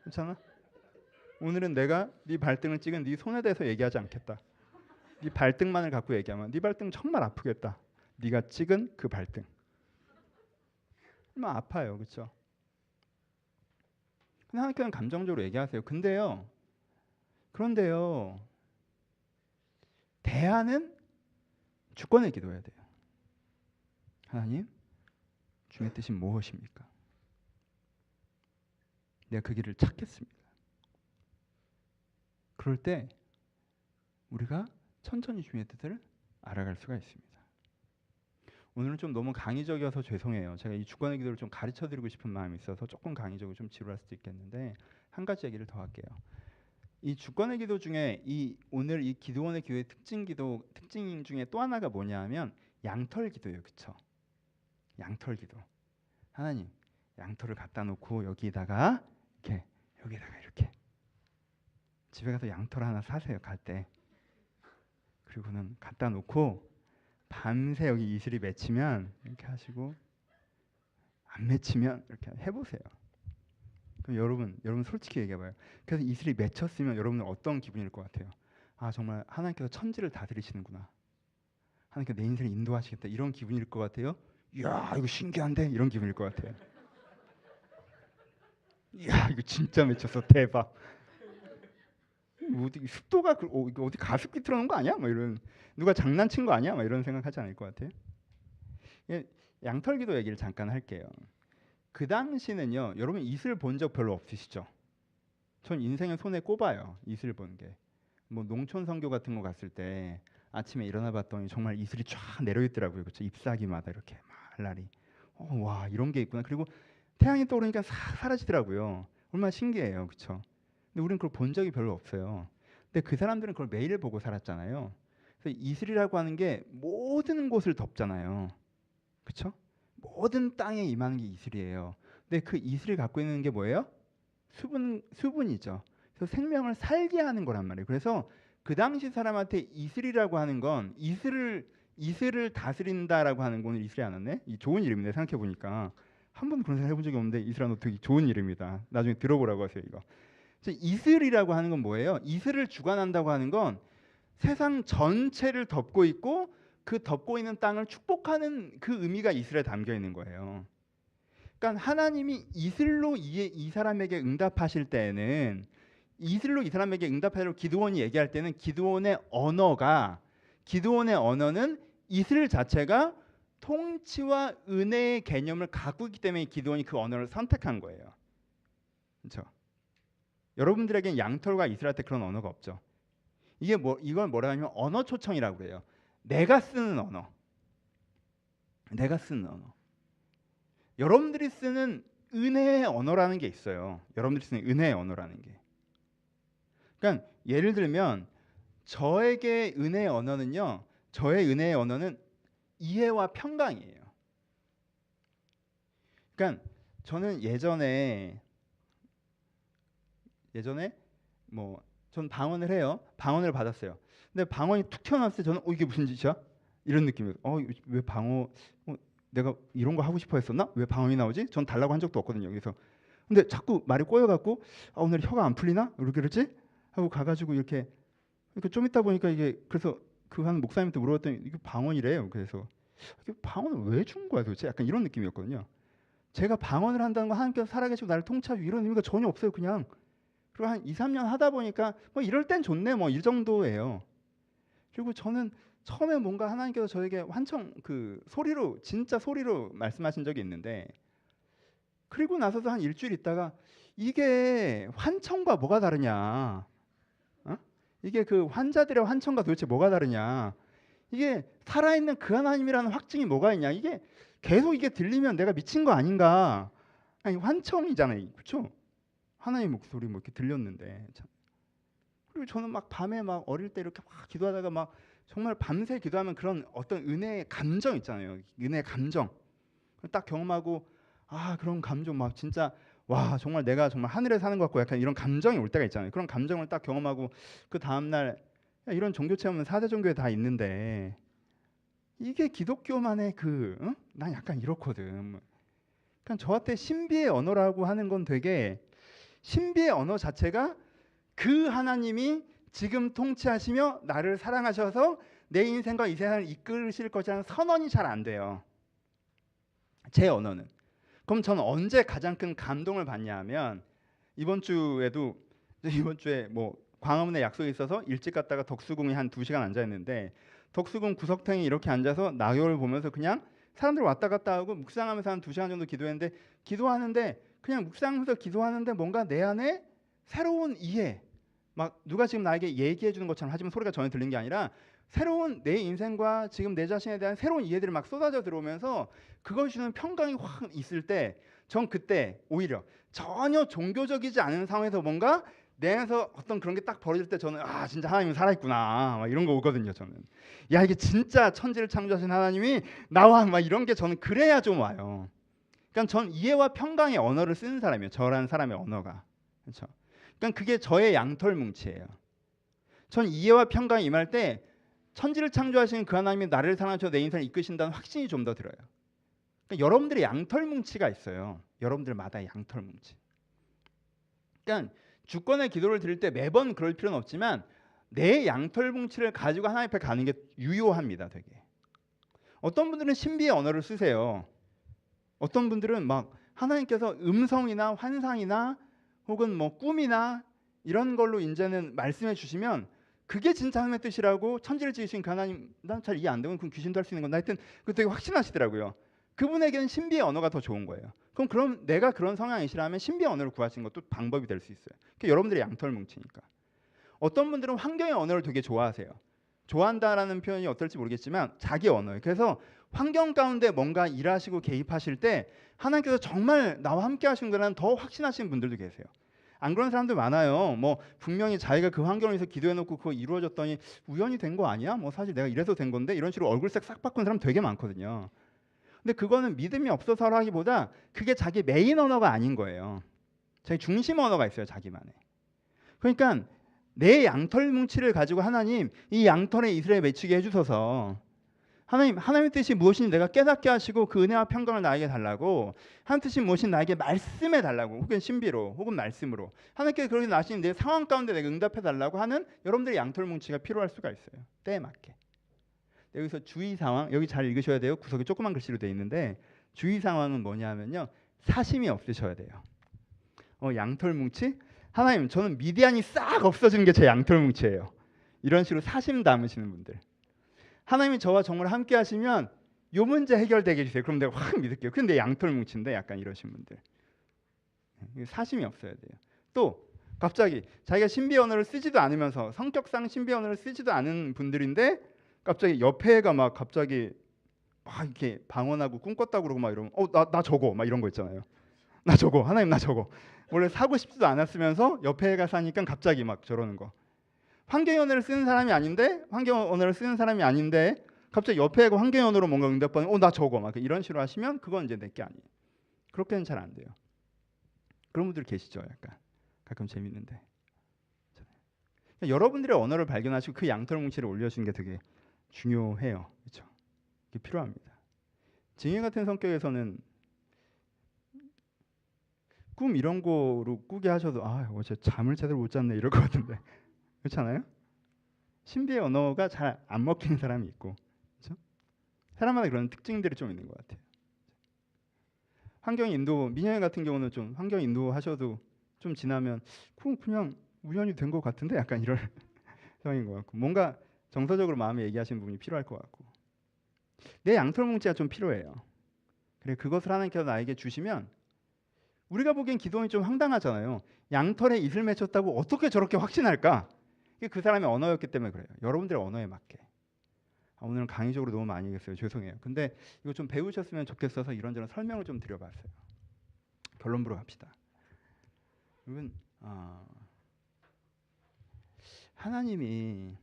괜찮아? 오늘은 내가 네 발등을 찍은 네 손에 대해서 얘기하지 않겠다. 네 발등만을 갖고 얘기하면 네 발등 정말 아프겠다. 네가 찍은 그 발등 얼마나 아파요. 그렇죠? 근데 하나님께서는 감정적으로 얘기하세요. 그런데요, 대안은 주권을 기도해야 돼요. 하나님, 주의 뜻이 무엇입니까? 내가 그 길을 찾겠습니다. 그럴 때 우리가 천천히 주의 뜻을 알아갈 수가 있습니다. 오늘은 좀 너무 강의적이어서 죄송해요. 제가 이 주권의 기도를 좀 가르쳐드리고 싶은 마음이 있어서 조금 강의적으로 좀 지루할 수도 있겠는데, 한 가지 얘기를 더 할게요. 이 주권의 기도 중에 오늘 이 기도원의 기도의 특징 중에 또 하나가 뭐냐 하면 양털 기도예요. 그렇죠? 양털 기도. 하나님, 양털을 갖다 놓고 여기다가 이렇게 집에 가서 양털 하나 사세요. 갈 때. 그리고는 갖다 놓고 밤새 여기 이슬이 맺히면 이렇게 하시고, 안 맺히면 이렇게 해보세요. 그럼 여러분 솔직히 얘기해봐요. 그래서 이슬이 맺혔으면 여러분은 어떤 기분일 것 같아요? 정말 하나님께서 천지를 다스리시는구나. 하나님께서 내 인생을 인도하시겠다. 이런 기분일 것 같아요? 이야, 이거 신기한데? 이런 기분일 것 같아요. 이야, 이거 진짜 맺혔어. 대박. 어디 습도가 이거 어디 가습기 틀어놓은 거 아니야? 뭐 이런, 누가 장난친 거 아니야? 막 이런 생각하지 않을 것 같아요. 양털기도 얘기를 잠깐 할게요. 그 당시는요, 여러분 이슬 본 적 별로 없으시죠? 전 인생에 손에 꼽아요. 이슬 본 게. 뭐 농촌 선교 같은 거 갔을 때 아침에 일어나 봤더니 정말 이슬이 쫙 내려 있더라고요. 그렇죠? 잎사귀마다 이렇게 말라리. 와, 이런 게 있구나. 그리고 태양이 떠오르니까 싹 사라지더라고요. 얼마나 신기해요. 그렇죠? 근데 우리는 그걸 본 적이 별로 없어요. 근데 그 사람들은 그걸 매일 보고 살았잖아요. 그래서 이슬이라고 하는 게 모든 곳을 덮잖아요. 그렇죠? 모든 땅에 임하는 게 이슬이에요. 근데 그 이슬이 갖고 있는 게 뭐예요? 수분이죠. 그래서 생명을 살게 하는 거란 말이에요. 그래서 그 당시 사람한테 이슬이라고 하는 건 이슬을 다스린다라고 하는 건 이슬이 안 왔네. 이 좋은 이름인데 생각해 보니까 한 번도 그런 생각 해본 적이 없는데 이슬은 되게 좋은 이름이다. 나중에 들어보라고 하세요 이거. 이슬이라고 하는 건 뭐예요? 이슬을 주관한다고 하는 건 세상 전체를 덮고 있고 그 덮고 있는 땅을 축복하는 그 의미가 이슬에 담겨 있는 거예요. 그러니까 하나님이 이슬로 이 사람에게 응답하실 때에는 이슬로 이 사람에게 응답하려고 기드온이 얘기할 때는 기드온의 언어는 이슬 자체가 통치와 은혜의 개념을 갖고 있기 때문에 기드온이 그 언어를 선택한 거예요. 그렇죠? 여러분들에게는 양털과 이스라엘 때 그런 언어가 없죠. 이걸 뭐라 하냐면 언어 초청이라고 그래요. 내가 쓰는 언어. 여러분들이 쓰는 은혜의 언어라는 게 있어요. 여러분들이 쓰는 은혜의 언어라는 게. 그러니까 예를 들면 저의 은혜의 언어는 이해와 평강이에요. 그러니까 저는 예전에 전 방언을 해요. 방언을 받았어요. 근데 방언이 툭 튀어나왔을 때 저는 이게 무슨 짓이야? 이런 느낌이에요. 왜 내가 이런 거 하고 싶어 했었나? 왜 방언이 나오지? 전 달라고 한 적도 없거든요. 그래서 근데 자꾸 말이 꼬여갖고 오늘 혀가 안 풀리나? 왜 그러지? 하고 가가지고 이렇게 좀 있다 보니까 이게 그래서 그 한 목사님한테 물어봤더니 이게 방언이래요. 그래서 방언을 왜 준 거야 도대체? 약간 이런 느낌이었거든요. 제가 방언을 한다는 건 하나님께서 살아계시고 나를 통치하고 이런 의미가 전혀 없어요. 그냥 그리고 한 2, 3년 하다 보니까 이럴 땐 좋네 이 정도예요. 그리고 저는 처음에 뭔가 하나님께서 저에게 진짜 소리로 말씀하신 적이 있는데 그리고 나서도 한 일주일 있다가 이게 환청과 뭐가 다르냐? 이게 그 환자들의 환청과 도대체 뭐가 다르냐? 이게 살아있는 그 하나님이라는 확증이 뭐가 있냐? 이게 계속 이게 들리면 내가 미친 거 아닌가? 아니 환청이잖아요, 그렇죠? 하나님 목소리 이렇게 들렸는데 참. 그리고 저는 막 밤에 막 어릴 때 이렇게 막 기도하다가 막 정말 밤새 기도하면 그런 어떤 은혜의 감정 있잖아요. 은혜의 감정 딱 경험하고 그런 감정 막 진짜 와 정말 내가 정말 하늘에 사는 것 같고 약간 이런 감정이 올 때가 있잖아요. 그런 감정을 딱 경험하고 그 다음날 이런 종교 체험은 4대 종교에 다 있는데 이게 기독교만의 난 약간 이렇거든. 그러니까 저한테 신비의 언어라고 하는 건 되게 신비의 언어 자체가 그 하나님이 지금 통치하시며 나를 사랑하셔서 내 인생과 이 세상을 이끌으실 것이라는 선언이 잘 안 돼요. 제 언어는. 그럼 저는 언제 가장 큰 감동을 받냐 하면 이번 주에 광화문에 약속이 있어서 일찍 갔다가 덕수궁에 한 2시간 앉아있는데 덕수궁 구석탱이 이렇게 앉아서 낙엽을 보면서 그냥 사람들 왔다 갔다 하고 묵상하면서 한 2시간 정도 기도했는데 기도하는데 그냥 묵상하면서 기도하는데 뭔가 내 안에 새로운 이해 막 누가 지금 나에게 얘기해 주는 것처럼 하지만 소리가 전혀 들리는 게 아니라 새로운 내 인생과 지금 내 자신에 대한 새로운 이해들이 막 쏟아져 들어오면서 그것이 주는 평강이 확 있을 때 전 그때 오히려 전혀 종교적이지 않은 상황에서 뭔가 내 안에서 어떤 그런 게 딱 벌어질 때 저는 진짜 하나님이 살아있구나 막 이런 거 오거든요. 저는 이게 진짜 천지를 창조하신 하나님이 나와 막 이런 게 저는 그래야 좀 와요. 그러니까 전 이해와 평강의 언어를 쓰는 사람이에요. 저라는 사람의 언어가. 그렇죠? 그러니까 그게 저의 양털 뭉치예요. 전 이해와 평강이 임할 때 천지를 창조하시는 그 하나님이 나를 사랑하셔서 내 인생을 이끄신다는 확신이 좀 더 들어요. 그러니까 여러분들의 양털 뭉치가 있어요. 여러분들마다의 양털 뭉치. 그러니까 주권의 기도를 드릴 때 매번 그럴 필요는 없지만 내 양털 뭉치를 가지고 하나님 앞에 가는 게 유효합니다. 되게. 어떤 분들은 신비의 언어를 쓰세요. 어떤 분들은 막 하나님께서 음성이나 환상이나 혹은 꿈이나 이런 걸로 이제는 말씀해 주시면 그게 진짜 하나님의 뜻이라고 천지를 지으신 그 하나님 난 잘 이해 안 되면 그럼 귀신도 할 수 있는 건데 하여튼 그 되게 확신하시더라고요. 그분에게는 신비의 언어가 더 좋은 거예요. 그럼 내가 그런 성향이시라면 신비의 언어를 구하시는 것도 방법이 될 수 있어요. 그게 여러분들의 양털 뭉치니까. 어떤 분들은 환경의 언어를 되게 좋아하세요. 좋아한다라는 표현이 어떨지 모르겠지만 자기 언어예요. 그래서 환경 가운데 뭔가 일하시고 개입하실 때 하나님께서 정말 나와 함께 하시는구나 더 확신하시는 분들도 계세요. 안 그런 사람들 많아요. 분명히 자기가 그 환경을 위해서 기도해놓고 그거 이루어졌더니 우연히 된 거 아니야? 사실 내가 이래서 된 건데 이런 식으로 얼굴색 싹 바꾼 사람 되게 많거든요. 근데 그거는 믿음이 없어서라기보다 그게 자기 메인 언어가 아닌 거예요. 자기 중심 언어가 있어요. 자기만의. 그러니까 내 양털 뭉치를 가지고 하나님 이 양털에 이스라엘 맺히게 해주셔서 하나님의 뜻이 무엇인지 내가 깨닫게 하시고 그 은혜와 평강을 나에게 달라고 하나님의 뜻이 무엇인지 나에게 말씀해 달라고 혹은 신비로 혹은 말씀으로 하나님께서 그렇게 나시는 내 상황 가운데 내가 응답해 달라고 하는 여러분들의 양털 뭉치가 필요할 수가 있어요. 때에 맞게. 여기서 주의 상황, 여기 잘 읽으셔야 돼요. 구석에 조그만 글씨로 되어 있는데 주의 상황은 뭐냐면요, 사심이 없으셔야 돼요. 양털뭉치? 하나님, 저는 미디안이 싹 없어지는 게 제 양털뭉치예요. 이런 식으로 사심 담으시는 분들, 하나님이 저와 정말 함께 하시면 요 문제 해결되게 해주세요. 그럼 내가 확 믿을게요. 근데 양털뭉치인데 약간 이러신 분들, 사심이 없어야 돼요. 또 갑자기 자기가 신비 언어를 쓰지도 않으면서, 성격상 신비 언어를 쓰지도 않은 분들인데 갑자기 옆에 애가 막 갑자기 막 이렇게 방언하고 꿈꿨다고 그러고 막 이러면 나 저거 막 이런 거 있잖아요. 나 저거, 하나님 나 저거. 원래 사고 싶지도 않았으면서 옆에 애가 사니까 갑자기 막 저러는 거. 환경 언어를 쓰는 사람이 아닌데, 갑자기 옆에 애가 환경 언어로 뭔가 응답하면 나 저거 막 이런 식으로 하시면 그건 이제 내게 아니에요. 그렇게는 잘 안 돼요. 그런 분들 계시죠. 약간 가끔 재밌는데. 여러분들의 언어를 발견하시고 그 양털뭉치를 올려주는 게 되게 중요해요. 그렇죠? 이게 필요합니다. 증인 같은 성격에서는 꿈 이런 거로 꾸게 하셔도 어제 잠을 제대로 못 잤네 이럴 것 같은데, 그렇잖아요? 신비의 언어가 잘 안 먹히는 사람이 있고, 그렇죠? 사람마다 그런 특징들이 좀 있는 것 같아요. 환경 인도, 민현 같은 경우는 좀 환경 인도 하셔도 좀 지나면 그냥 우연히 된 것 같은데 약간 이런 상황인 것 같고, 뭔가 정서적으로 마음에 얘기하시는 부분이 필요할 것 같고, 내 양털뭉치가 좀 필요해요. 그래, 그것을 하나님께서 나에게 주시면 우리가 보기엔 기도원이 좀 황당하잖아요. 양털에 이슬 맺혔다고 어떻게 저렇게 확신할까? 이게 그 사람의 언어였기 때문에 그래요. 여러분들의 언어에 맞게. 오늘은 강의적으로 너무 많이 했어요. 죄송해요. 근데 이거 좀 배우셨으면 좋겠어서 이런저런 설명을 좀 드려봤어요. 결론부로 갑시다. 여러분, 하나님이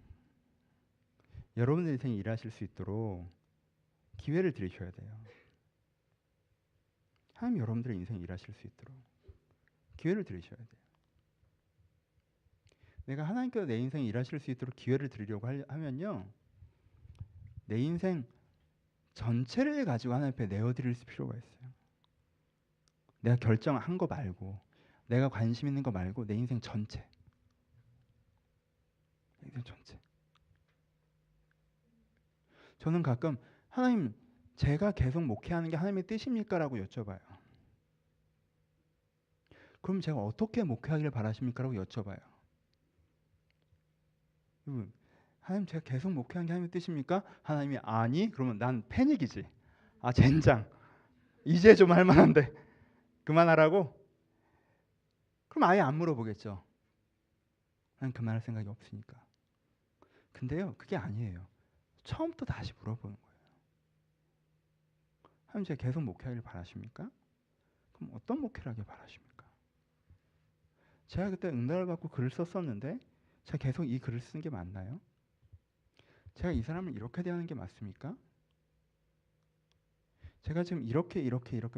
여러분들 인생에 일하실 수 있도록 기회를 드리셔야 돼요. 하나님 여러분들의 인생에 일하실 수 있도록 기회를 드리셔야 돼요. 내가 하나님께서 내 인생에 일하실 수 있도록 기회를 드리려고 하면요, 내 인생 전체를 가지고 하나님 앞에 내어드릴 필요가 있어요. 내가 결정한 거 말고, 내가 관심 있는 거 말고 내 인생 전체. 내 인생 전체. 저는 가끔 하나님, 제가 계속 목회하는 게 하나님의 뜻입니까? 라고 여쭤봐요. 그럼 제가 어떻게 목회하기를 바라십니까? 라고 여쭤봐요. 하나님, 제가 계속 목회하는 게 하나님의 뜻입니까? 하나님이 아니? 그러면 난 패닉이지. 젠장. 이제 좀 할 만한데 그만하라고? 그럼 아예 안 물어보겠죠. 난 그만할 생각이 없으니까. 근데요, 그게 아니에요. 처음부터 다시 물어보는 거예요. 하나님, 제가 계속 목회하기를 바라십니까? 그럼 어떤 목회를 하길 바라십니까? 제가 그때 응답을 받고 글을 썼었는데 제가 계속 이 글을 쓰는 게 맞나요? 제가 이 사람을 이렇게 대하는 게 맞습니까? 제가 지금 이렇게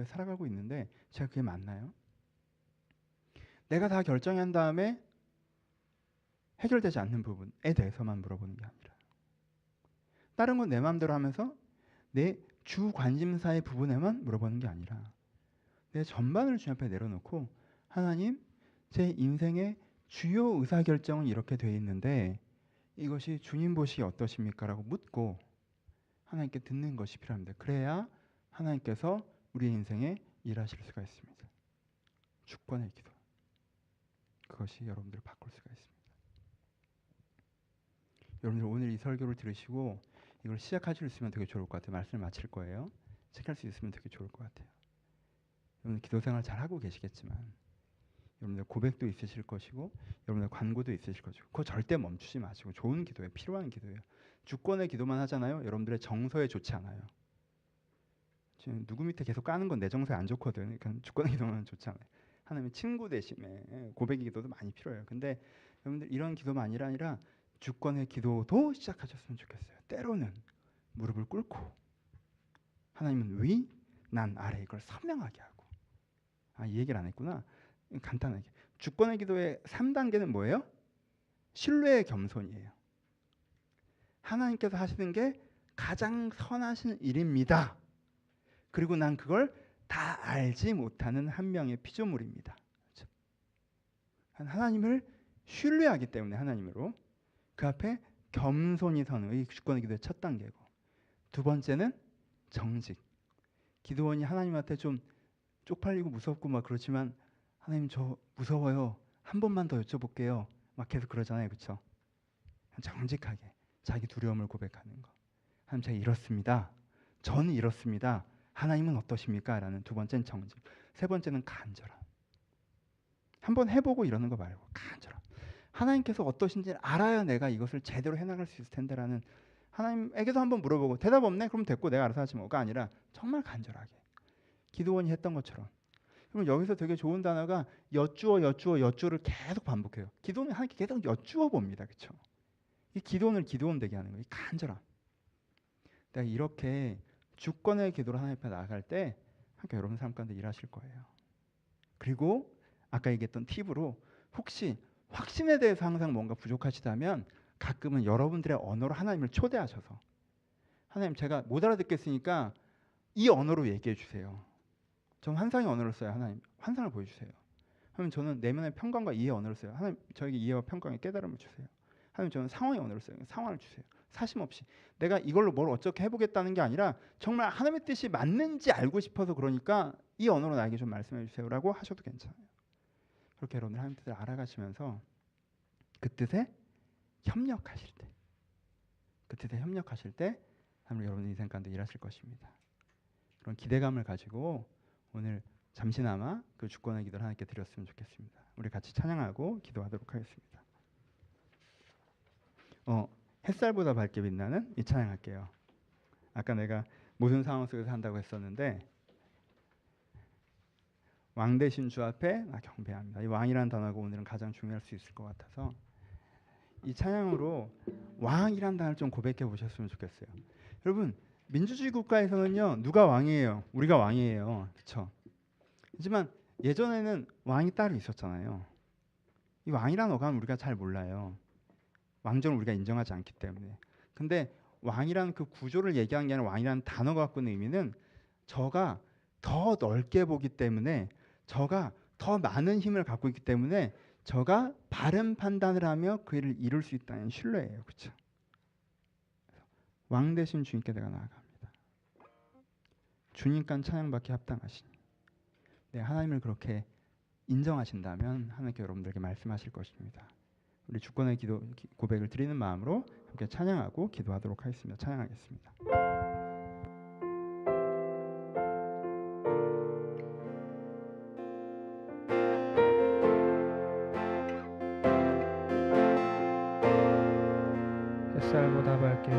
살아가고 있는데 제가 그게 맞나요? 내가 다 결정한 다음에 해결되지 않는 부분에 대해서만 물어보는 게 아니라, 다른 건 내 마음대로 하면서 내 주 관심사의 부분에만 물어보는 게 아니라 내 전반을 주님 앞에 내려놓고, 하나님, 제 인생의 주요 의사결정은 이렇게 돼 있는데 이것이 주님 보시기에 어떠십니까? 라고 묻고 하나님께 듣는 것이 필요합니다. 그래야 하나님께서 우리의 인생에 일하실 수가 있습니다. 주권의 기도. 그것이 여러분들을 바꿀 수가 있습니다. 여러분들 오늘 이 설교를 들으시고 이걸 시작하실 수 있으면 되게 좋을 것 같아요. 말씀을 마칠 거예요. 시작할 수 있으면 되게 좋을 것 같아요. 여러분들 기도 생활 잘 하고 계시겠지만 여러분들 고백도 있으실 것이고 여러분들 간구도 있으실 것이고, 그거 절대 멈추지 마시고 좋은 기도예요. 필요한 기도예요. 주권의 기도만 하잖아요. 여러분들의 정서에 좋지 않아요. 지금 누구 밑에 계속 까는 건 내 정서에 안 좋거든. 그러니까 주권의 기도만 좋지 않아요. 하나님의 친구 대심에 고백의 기도도 많이 필요해요. 근데 여러분들 이런 기도만이 아니라 주권의 기도도 시작하셨으면 좋겠어요. 때로는 무릎을 꿇고 하나님은 위, 난 아래, 이걸 선명하게 하고. 이 얘기를 안 했구나. 간단하게. 주권의 기도의 3단계는 뭐예요? 신뢰의 겸손이에요. 하나님께서 하시는 게 가장 선하신 일입니다. 그리고 난 그걸 다 알지 못하는 한 명의 피조물입니다. 그렇죠? 하나님을 신뢰하기 때문에 하나님으로 그 앞에 겸손히 서는 이 주권의 기도의 첫 단계고, 두 번째는 정직. 기드온이 하나님한테 좀 쪽팔리고 무섭고 막 그렇지만 하나님 저 무서워요. 한 번만 더 여쭤볼게요. 막 계속 그러잖아요. 그렇죠? 정직하게 자기 두려움을 고백하는 거. 하나님 제가 이렇습니다. 저는 이렇습니다. 하나님은 어떠십니까? 라는 두 번째는 정직. 세 번째는 간절함. 한번 해보고 이러는 거 말고 간절함. 하나님께서 어떠신지 알아야 내가 이것을 제대로 해나갈 수 있을 텐데라는, 하나님에게도 한번 물어보고 대답 없네? 그럼 됐고 내가 알아서 하지 뭐가 아니라 정말 간절하게 기드온이 했던 것처럼. 그럼 여기서 되게 좋은 단어가 여쭈어를 계속 반복해요. 기도는 하나님께 계속 여쭈어 봅니다. 그렇죠? 이 기도는 기도원 되게 하는 거예요. 이 간절함. 내가 이렇게 주권의 기도로 하나님 앞에 나아갈 때 하나님께 여러분 삶 가운데 일하실 거예요. 그리고 아까 얘기했던 팁으로 혹시 확신에 대해서 항상 뭔가 부족하시다면 가끔은 여러분들의 언어로 하나님을 초대하셔서, 하나님 제가 못 알아듣겠으니까 이 언어로 얘기해 주세요. 전 환상의 언어를 써요. 하나님 환상을 보여주세요. 하나님 저는 내면의 평강과 이해의 언어를 써요. 하나님 저에게 이해와 평강의 깨달음을 주세요. 하나님 저는 상황의 언어를 써요. 상황을 주세요. 사심 없이 내가 이걸로 뭘 어떻게 해보겠다는 게 아니라 정말 하나님의 뜻이 맞는지 알고 싶어서 그러니까 이 언어로 나에게 좀 말씀해 주세요라고 하셔도 괜찮아요. 그렇게 여러분들 하나님 뜻을 알아가시면서 그 뜻에 협력하실 때, 그 뜻에 협력하실 때 하나님 여러분 인생 가운데 일하실 것입니다. 그런 기대감을 가지고 오늘 잠시나마 그 주권의 기도를 하나님께 드렸으면 좋겠습니다. 우리 같이 찬양하고 기도하도록 하겠습니다. 햇살보다 밝게 빛나는 이 찬양할게요. 아까 내가 모든 상황 속에서 한다고 했었는데 왕 되신 주 앞에 나 경배합니다. 이 왕이라는 단어가 오늘은 가장 중요할 수 있을 것 같아서 이 찬양으로 왕이라는 단어를 좀 고백해 보셨으면 좋겠어요. 여러분 민주주의 국가에서는요 누가 왕이에요? 우리가 왕이에요. 그렇죠? 하지만 예전에는 왕이 따로 있었잖아요. 이 왕이라는 어감은 우리가 잘 몰라요. 왕정을 우리가 인정하지 않기 때문에. 근데 왕이라는 그 구조를 얘기하는 게 아니라 왕이라는 단어가 갖고 있는 의미는 저가 더 넓게 보기 때문에, 저가 더 많은 힘을 갖고 있기 때문에 저가 바른 판단을 하며 그 일을 이룰 수 있다는 신뢰예요. 그렇죠? 왕 대신 주님께 내가 나아갑니다. 주님과 찬양받기 합당하시니. 네, 하나님을 그렇게 인정하신다면 하나님께 여러분들에게 말씀하실 것입니다. 우리 주권의 기도 고백을 드리는 마음으로 함께 찬양하고 기도하도록 하겠습니다. 찬양하겠습니다. 햇살보다 밝게,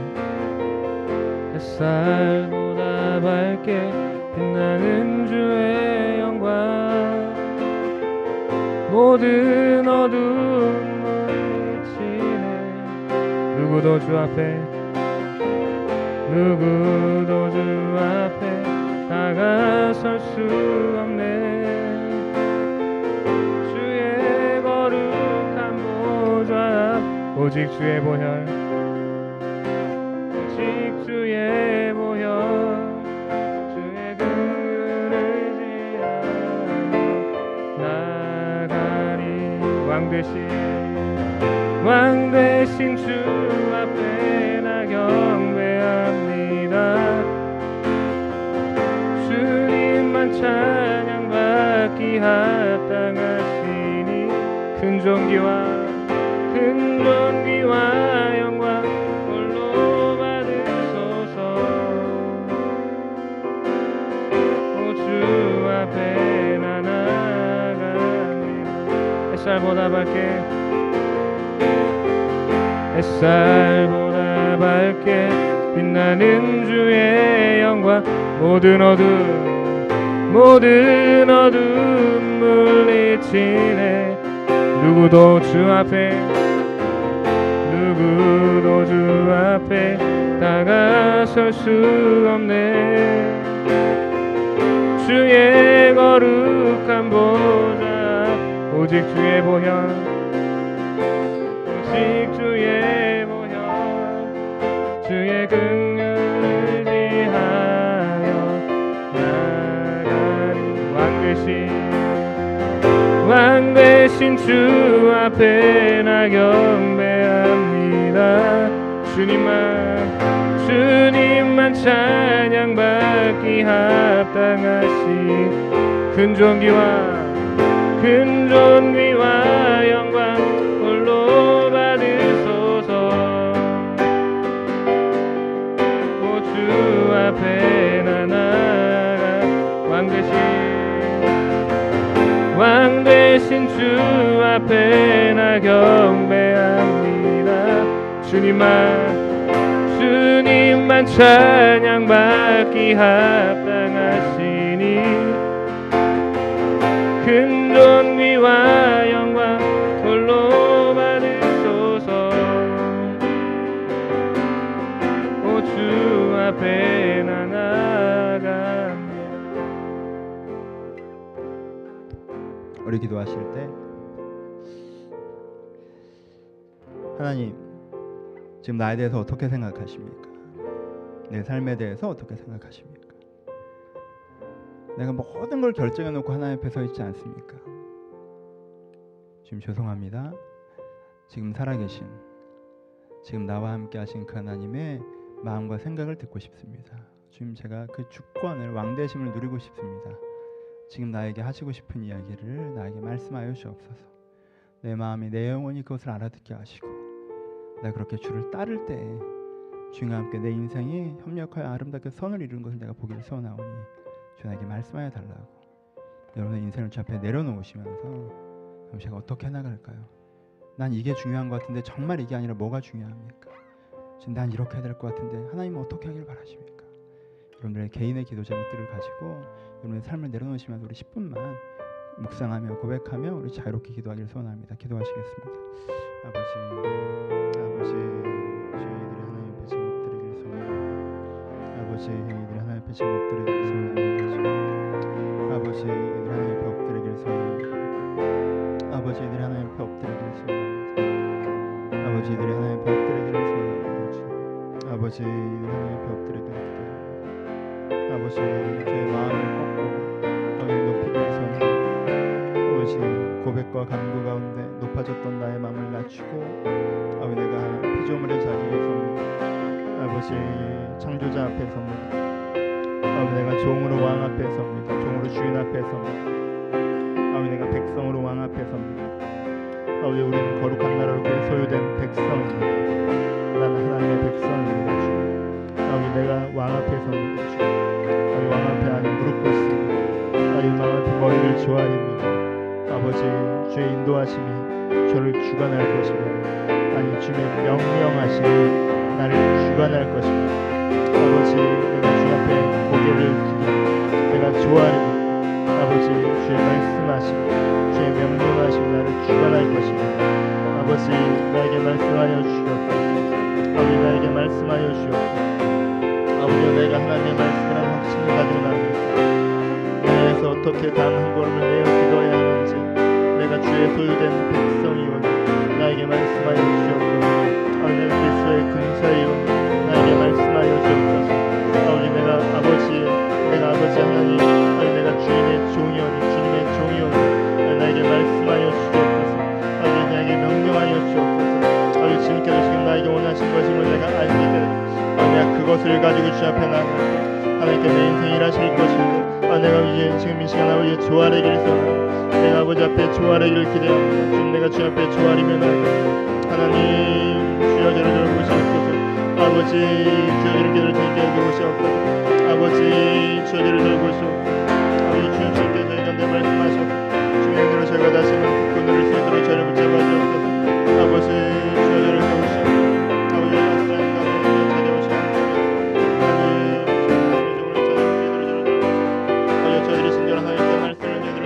햇살보다 밝게 빛나는 주의 영광, 모든 어둠 누구도 주 앞에 다가설 수 없네. 주의 거룩한 보좌 앞 오직 주의 보혈, 오직 주의 보혈, 주의 긍휼을 지하며 나가리. 왕 되신 주 앞에 나 경배합니다. 주님만 찬양받기 합당하시니 큰 존귀와 영광 홀로 받으소서. 오 주 앞에 나 나아갑니다. 햇살보다 밝게 빛나는 주의 영광, 모든 어둠 물리치네. 누구도 주 앞에 다가설 수 없네. 주의 거룩한 보좌 오직 주의 보혈, 오직 주의 보혈, 주의 긍휼을 지하여 나가리. 왕 대신 주 앞에 나 경배합니다. 주님만 주님만 찬양받기 합당하신 근존귀와 영광 홀로 받으소서. 오 주 앞에 나 나아가 왕 되신 주 앞에 나 경배합니다. 주님만 찬양받기 합당하시니 근존귀와 영광 홀로 받으소서. 오 주 앞에 나 나아갑니다. 우리 기도하실 때 하나님, 지금 나에 대해서 어떻게 생각하십니까? 내 삶에 대해서 어떻게 생각하십니까? 내가 모든 걸 결정해 놓고 하나님 앞에 서 있지 않습니까? 주님 죄송합니다. 지금 살아계신, 지금 나와 함께 하신 그 하나님의 마음과 생각을 듣고 싶습니다. 주님, 제가 그 주권을, 왕대심을 누리고 싶습니다. 지금 나에게 하시고 싶은 이야기를 나에게 말씀하여 주옵소서. 내 마음이, 내 영혼이 그것을 알아듣게 하시고 내가 그렇게 주를 따를 때 주님과 함께 내 인생이 협력하여 아름답게 선을 이루는 것을 내가 보기를 소원하오니 주님에게 말씀하여 달라고. 여러분의 인생을 주 앞에 내려놓으시면서 그럼 제가 어떻게 해나갈까요? 난 이게 중요한 것 같은데 정말 이게 아니라 뭐가 중요합니까? 지금 난 이렇게 해야 될 것 같은데 하나님은 어떻게 하길 바라십니까? 여러분들의 개인의 기도 제목들을 가지고 여러분의 삶을 내려놓으시면서 우리 10분만 묵상하며 고백하며 우리 자유롭게 기도하기를 소원합니다. 기도하시겠습니다. 아버지, 저희들이 하나님 앞에 제목 드리기를 소원합니다. 아버지, 이들이 하나님 앞에 제목 드리기를 소원합니다. 아버지, 이들이 하나님 앞에 엎드리기를 소원합니다. 아버지, 이들이 하나님 앞에 엎드리기를 소원합니다. 아버지, 이들이 하나님 앞에 엎드리기를 소원합니다. 아버지, 이들이 하나님 앞에 엎드리기를 기도합니다. 아버지, 저의 마음을 꺾고 너를 높이기를 소원합니다. 아버지, 고백과 간구 가운데 높아졌던 나의 마음을 낮추고 아버지, 내가 피조물의 자리에 섭니다. 아버지, 창조자 앞에 섭니다. 아버지, 내가 종으로 왕 앞에 섭니다. 종으로 주인 앞에 섭니다. 아버지, 내가 백성으로 왕 앞에 섭니다. 아버지, 우리는 거룩한 나라로 그의 소유된 백성입니다. 나는 하나님의 백성입니다. 주. 아버지, 내가 왕 앞에 섭니다. 주. 아버지, 왕 앞에 아니 무릎 꿇습니다. 아버지, 왕 앞에 머리를 조아립니다. 아버지, 주의 인도하심이 저를 주관할 것입니다. 아니, 주의 명령하심이 나를 주관할 것입니다. 아버지, 내가 주 앞에 고개를 숙이고 내가 조아리고 아버지, 주의 말씀하심, 주의 명령하심이 나를 주관할 것입니다. 아버지, 나에게 말씀하여 주옵소서. 아버지, 나에게 말씀하여 주옵소서. 아버지, 내가 하나님의 말씀이라는 확신을 가지고 나갑니다. 내에서 어떻게 단 한 걸음을 내어 기도해야 하는지 내가 주의 소유된 백성이오니 나에게 말씀하여 주옵소서. 아버지, 내가 그리스도의 근사이오니 나에게 말씀하여 주옵소서. 아버지, 내가 아버지 하나님, 아버지, 내가 주인의 종이오니 주님의 종이오니 나에게 말씀하여 주옵소서. 아버지, 나에게 명령하여 주옵소서. 아버지, 주님께서 지금 나에게 원하신 것임을 내가 알기를 내가 그것을 가지고 주 앞에 나아갈 때 하나님께 내 인생 일하실 것입니다. 내가 이제 지금 이 시간 아버지 조아리기를 소원합니다. 내가 아버지 앞에 조아리기를 기대합니다. 지금 내가 주 앞에 조아리면 하나님 주여 저를 돌보시옵소서. 아버지, 주여 저를 돌보시옵소서. 아버지, 주여 저를 돌보시옵소서. 아버지, 주님께 저희 가운데 말씀하셨고 주의 은혜로 저희가 다시 한번 그 눈을 쓰도록 저를 붙잡아 주옵소서. 아버지, 주여 저를 도우시옵소서. 아버지, 하나님 가운데 찾아오시옵소서. 저희들이 신결한 하나님의 말씀을 저희들을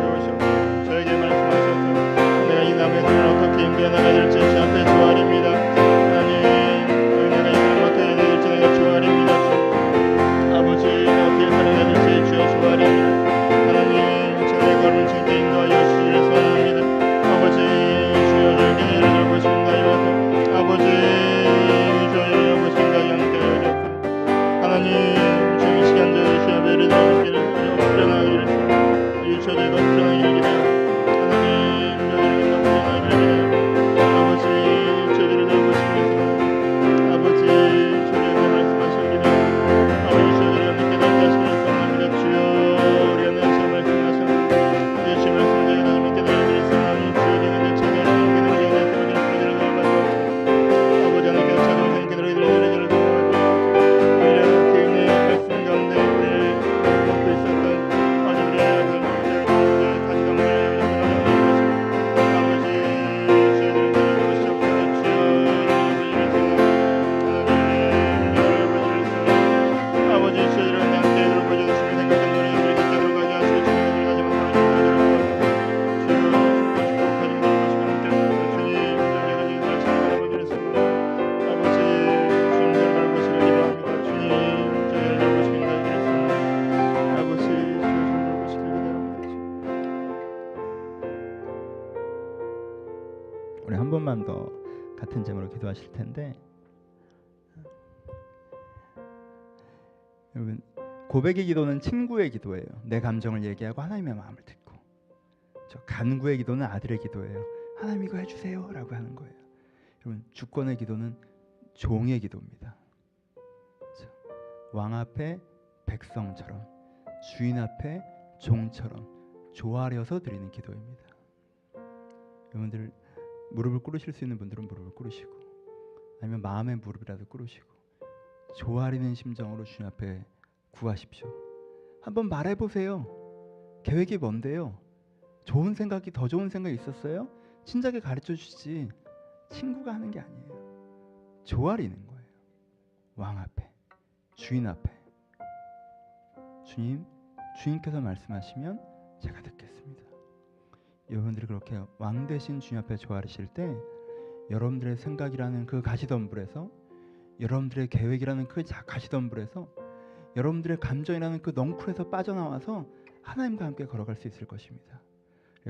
도우시옵소서. 저에게 말씀하셔서 내가 이 남의 삶을 어떻게 인도해 나가야 될지 주 앞에 조아립니다. 하나님, 내가 이 삶을 어떻게 해야 될지 내가 조아립니다. 아버지, 내가 어떻게 살아가야 될지 주여 기도하실 텐데, 여러분, 고백의 기도는 친구의 기도예요. 내 감정을 얘기하고 하나님의 마음을 듣고. 저 간구의 기도는 아들의 기도예요. 하나님 이거 해주세요 라고 하는 거예요. 여러분, 주권의 기도는 종의 기도입니다. 왕 앞에 백성처럼, 주인 앞에 종처럼 조아려서 드리는 기도입니다. 여러분들 무릎을 꿇으실 수 있는 분들은 무릎을 꿇으시고, 아니면 마음의 무릎이라도 꿇으시고 조아리는 심정으로 주님 앞에 구하십시오. 한번 말해보세요. 계획이 뭔데요? 좋은 생각이, 더 좋은 생각이 있었어요? 친절하게 가르쳐 주시지 친구가 하는 게 아니에요. 조아리는 거예요. 왕 앞에, 주인 앞에. 주님께서 말씀하시면 제가 듣겠습니다. 여러분들이 그렇게 왕 대신 주님 앞에 조아리실 때, 여러분들의 생각이라는 그 가시덤불에서, 여러분들의 계획이라는 그 가시덤불에서, 여러분들의 감정이라는 그 넝쿨에서 빠져나와서 하나님과 함께 걸어갈 수 있을 것입니다.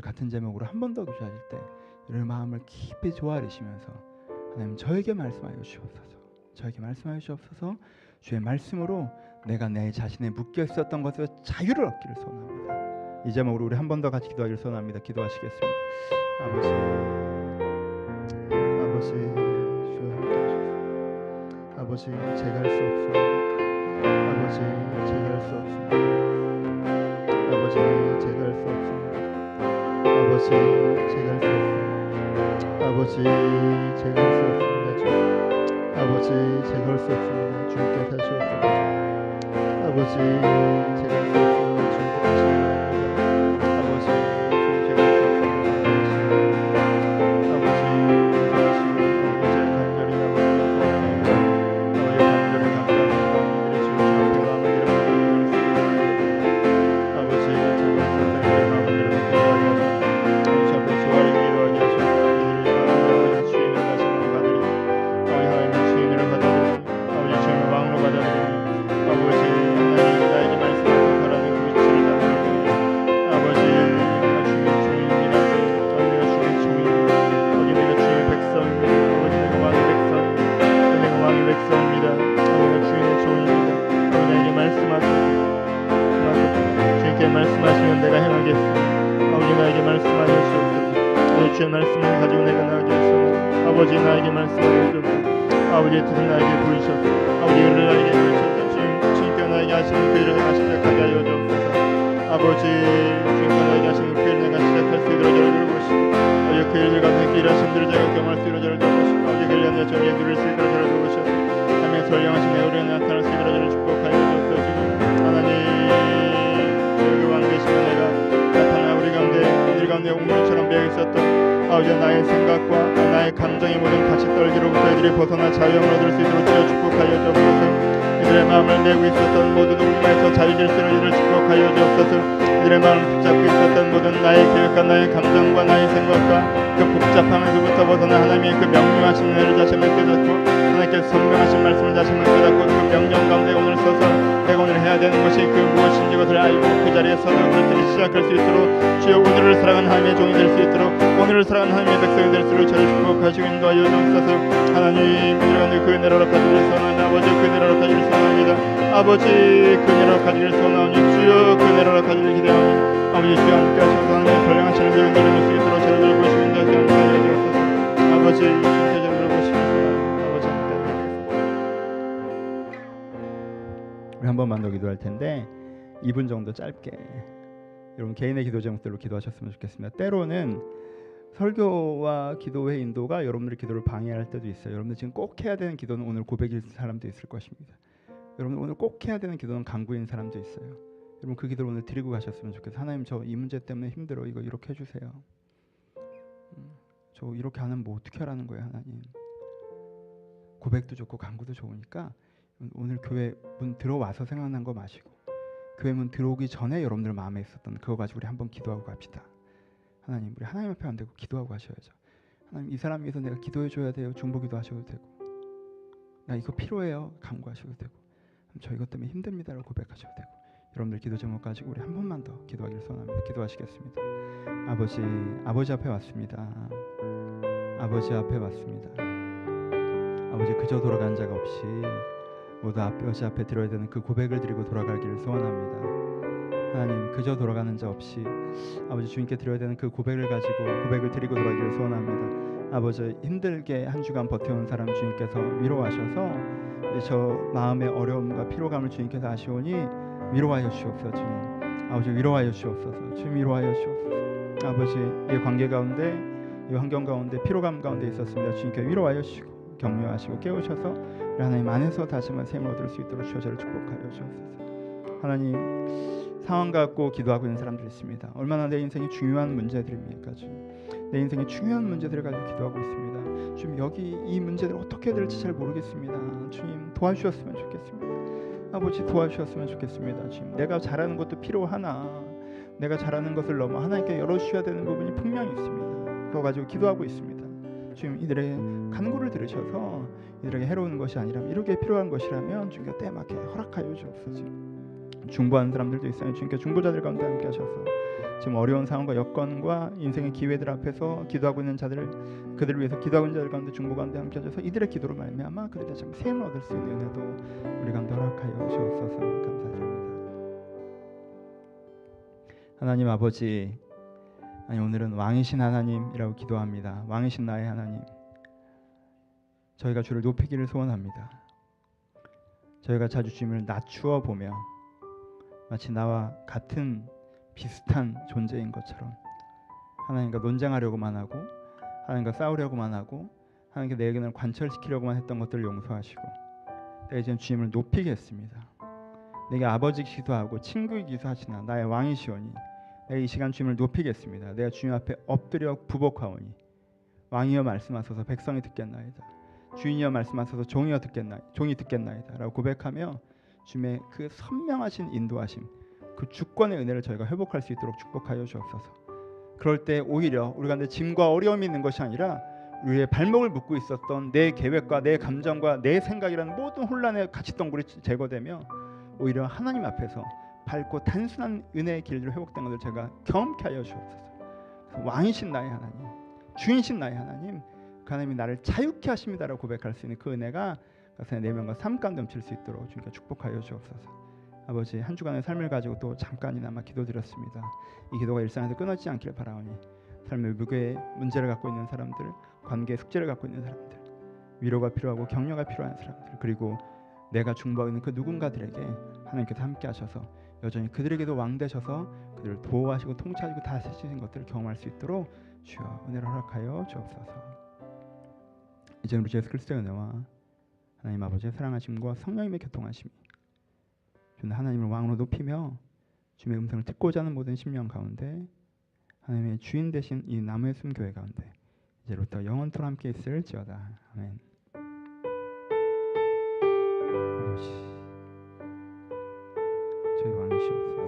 같은 제목으로 한 번 더 기도하실 때 여러분의 마음을 깊이 조아리시면서, 하나님 저에게 말씀하여 주옵소서, 저에게 말씀하여 주옵소서. 주의 말씀으로 내가 내 자신에 묶여 있었던 것에서 자유를 얻기를 소원합니다. 이 제목으로 우리 한 번 더 같이 기도하기를 소원합니다. 기도하시겠습니다. 아버지, 주여 함께 하소서. 아버지, 제가 할 수 없습니다. 아버지, 제가 할 수 없습니다. 아버지, 제가 할 수 없습니다. 아버지, 제가 할 수 없습니다. 아버지, 제가 할 수 없습니다. 주 아버지, 제가 할 수 없습니다. 주님께서 하시옵소서. 아버지, 제가 할 수 없습니다. 주님께서 하시옵소서. 아버지, 제가 할 수 없습니다. 아버지, 아버지, 간절히 나옵니다. 아버지, 간절히 감사합니다. 주님 앞에 마음을 열어드리겠습니다. 아버지, 제가 할 수 없습니다. 마음을 열어드리게 하소서. 주님 앞에 조아리게 기도하게 하소서. 이들을 하나님의 주인을 다시 한번 받으리니, 아버지 하나님의 주인으로 받아들이니, 아버지 주님을 왕으로 받아들이니, 아버지 하나님 나에게 말씀하소서라는 그 위치를 잡으려고, 아버지 내가 주님의 종입니다. 내가 주님의 종입니다. 아버지 내가 주님의 백성입니다. 아버지 내가 왕의 백성입니다. 내가 왕의 백성입니다. 아버지 내가 주님의 종입니다. 아버지 나에게 말씀하소서. 주님께 말씀하시면 내가 행하겠습니다. 아버지 나에게 말씀하여 주옵소서. 아버지 주의 말씀을 가지고 내가 나아가겠습니다. 아버지 나에게 말씀하여 주옵소서. 아버지의 뜻을 나에게 보이셔서, 아버지의 은혜를 나에게 보이셔서 주님께 나에게 하시는 그 일을 내가 시작하게 하여 주옵소서. 아버지 주님께 나에게 하시는 그 일을 내가 시작할 수 있도록 저를 돌보시고, 아버지 그 일을 가운데 일하신 들을 제가 경험할 수 있도록 저를 돌보시고, 아버지 그 일을 내 정의에 누릴 수 있도록 저를 돌보셔서 하나님의 선량하신 내 우리에 나타날 수 있도록 저를 축복하여 주옵소서. 하나님 그 왕 되시는 내가 나타나 우리 가운데, 이들 가운데 옥물처럼 배어 있었던 아버지 나의 생각과 나의 감정의 모든 가시 떨기로부터 이들이 벗어나 자유함을 얻을 수 있도록 주여 축복하여 주옵소서. 이들의 마음을 내고 있었던 모든 옥물에서 자유될 수 있도록 이들을 축복하여 주옵소서. 이들의 마음을 붙잡고 있었던 모든 나의 계획과 나의 감정과 나의 생각과 그 복잡함에서부터 벗어나 하나님의 그 명령하신 은혜를 다시 한번 깨닫고, 하나님께서 선명하신 말씀을 다시 한번 깨닫고, 그 명령 가운데 오늘 서서 내가 오늘 해야 되는 것이 그 무엇인지 것을 알고 그 자리에 서서 그것들을 시작할 수 있도록 주여 오늘을 살아가는 하나님의 종이 될 수 있도록, 오늘을 살아가는 하나님의 백성이 될 수 있도록 저를 축복하시고 인도하여 주옵소서. 하나님 이들가운데 그 은혜로 가지기를 소원합니다. 아버지 그 은혜로 가지기를 소원합니다. 아버지 그 은혜로 가지기를 소원하오니, 주여 그 은혜로 가지기를 기대하오니, 아버지 주여 함께 하셔서 하나님의 선량하신 은혜를 내려놓을 수 있도록 저를 돌보시고 인도하여 주옵소서. 아버지 주님께 저를 돌보시고 아버지 함께 하시옵소서. 우리 한 번만 더 기도할 텐데 2분 정도 짧게 여러분 개인의 기도 제목들로 기도하셨으면 좋겠습니다. 때로는 설교와 기도의 인도가 여러분들의 기도를 방해할 때도 있어요. 여러분들 지금 꼭 해야 되는 기도는 오늘 고백일 사람도 있을 것입니다. 여러분 오늘 꼭 해야 되는 기도는 간구인 사람도 있어요. 여러분 그 기도를 오늘 드리고 가셨으면 좋겠어요. 하나님 저 이 문제 때문에 힘들어. 이거 이렇게 해주세요. 저 이렇게 하면 뭐 어떻게 하라는 거예요 하나님. 고백도 좋고 간구도 좋으니까 오늘 교회 문 들어와서 생각난 거 마시고, 교회 문 들어오기 전에 여러분들 마음에 있었던 그거 가지고 우리 한번 기도하고 갑시다. 하나님 우리 하나님 앞에 안 되고 기도하고 가셔야죠. 하나님 이 사람 위해서 내가 기도해 줘야 돼요. 중보기도 하셔도 되고, 나 이거 필요해요. 간구하셔도 되고, 저 이것 때문에 힘듭니다라고 고백하셔도 되고, 여러분들 기도 제목 가지고 우리 한 번만 더 기도하기를 소원합니다. 기도하시겠습니다. 아버지 앞에 왔습니다. 아버지 앞에 왔습니다. 아버지 그저 돌아간 자가 없이 모두 아버지 앞에 드려야 되는 그 고백을 드리고 돌아가기를 소원합니다. 하나님 그저 돌아가는 자 없이 아버지 주님께 드려야 되는 그 고백을 가지고 고백을 드리고 돌아가기를 소원합니다. 아버지 힘들게 한 주간 버텨온 사람 주님께서 위로하셔서 저 마음의 어려움과 피로감을 주님께서 아시오니 위로하여 주옵소서. 주님 아버지 위로하여 주옵소서. 주님 위로하여 주옵소서. 아버지 이 관계 가운데 이 환경 가운데 피로감 가운데 있었습니다. 주님께 위로하여 주시고 격려하시고 깨우셔서 하나님 안에서 다시 한번 샘을 얻을 수 있도록 주셔서 축복하여 주옵소서. 하나님 상황 갖고 기도하고 있는 사람들이 있습니다. 얼마나 내 인생이 중요한 문제들입니까? 주님 내 인생의 중요한 문제들을 가지고 기도하고 있습니다. 주님 여기 이 문제들을 어떻게 해야 될지 잘 모르겠습니다. 주님 도와주셨으면 좋겠습니다. 아버지 도와주셨으면 좋겠습니다. 주님 내가 잘하는 것도 필요하나 내가 잘하는 것을 넘어 하나님께 열어주셔야 되는 부분이 분명히 있습니다. 그거 가지고 기도하고 있습니다. 주님 이들의 간구를 들으셔서 이들에게 해로운 것이 아니라면 이렇게 필요한 것이라면 주님께 때 맞게 허락하여 주옵소서. 중보하는 사람들도 있어요. 주님께 중보자들 가운데 함께 하셔서 지금 어려운 상황과 여건과 인생의 기회들 앞에서 기도하고 있는 자들을 그들을 위해서 기도하고 있는 자들 가운데 중보 가운데 함께 하셔서 이들의 기도로 말미암아 그들이 참 세임을 얻을 수 있는 은혜도 우리 가운데 허락하여 주옵소서. 감사드립니다. 하나님 아버지 아니 오늘은 왕이신 하나님이라고 기도합니다. 왕이신 나의 하나님 저희가 주를 높이기를 소원합니다. 저희가 자주 주님을 낮추어 보며 마치 나와 같은 비슷한 존재인 것처럼 하나님과 논쟁하려고만 하고 하나님과 싸우려고만 하고 하나님께 내 의견을 관철시키려고만 했던 것들을 용서하시고 내가 이제 주님을 높이겠습니다. 내게 아버지이기도 하고 친구이기도 하시나 나의 왕이시오니 내가 이 시간 주님을 높이겠습니다. 내가 주님 앞에 엎드려 부복하오니 왕이여 말씀하소서 백성이 듣겠나이다. 주인이여 말씀하소서 종이 듣겠나이다 라고 고백하며 주님의 그 선명하신 인도하심 그 주권의 은혜를 저희가 회복할 수 있도록 축복하여 주옵소서. 그럴 때 오히려 우리 가운데 짐과 어려움이 있는 것이 아니라 우리의 발목을 묶고 있었던 내 계획과 내 감정과 내 생각이라는 모든 혼란의 가치덩굴이 제거되며 오히려 하나님 앞에서 밝고 단순한 은혜의 길로 회복된 것을 제가 경험케 하여 주옵소서. 왕이신 나의 하나님 주인신 나의 하나님 그 하나님이 나를 자유케 하십니다라고 고백할 수 있는 그 은혜가 가슴의 내면과 삶 가운데 넘칠 수 있도록 주님께 축복하여 주옵소서. 아버지 한 주간의 삶을 가지고 또 잠깐이나마 기도드렸습니다. 이 기도가 일상에서 끊어지지 않기를 바라오니 삶의 무게의 문제를 갖고 있는 사람들 관계의 숙제를 갖고 있는 사람들 위로가 필요하고 격려가 필요한 사람들 그리고 내가 중보하고 있는 그 누군가들에게 하나님께서 함께 하셔서 여전히 그들에게도 왕 되셔서 그들을 보호하시고 통치하시고 다스리시는 것들을 경험할 수 있도록 주여 은혜를 허락하여 주옵소서. 이제 우리 예수 그리스도의 은혜와 하나님 아버지의 사랑하심과 성령님의 교통하심이 주는 하나님을 왕으로 높이며 주님의 음성을 듣고자 하는 모든 심령 가운데 하나님의 주인 되신 이 나무의 숨 교회 가운데 이제부터 영원토록 함께 있을지어다. 아멘. 아버지 저희 왕이시옵소서.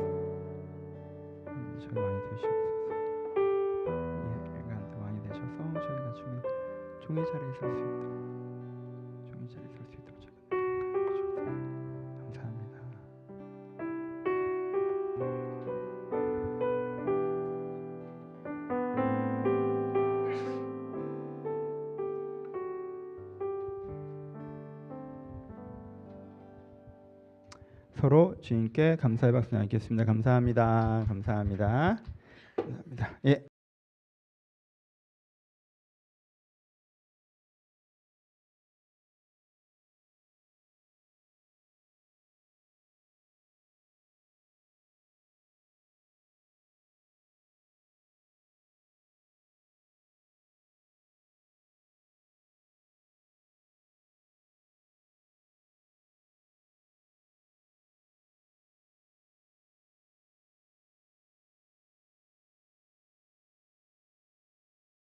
저희 왕이 되시옵소서. 이 가운데 왕이 되셔서 저희가 주님의 종의 자리에 설 수 있도록 종의 자리에 설 수 있도록 저희가 감사합니다. 서로 주님께 감사의 박수 나누겠습니다. 감사합니다. 감사합니다. 감사합니다. 예.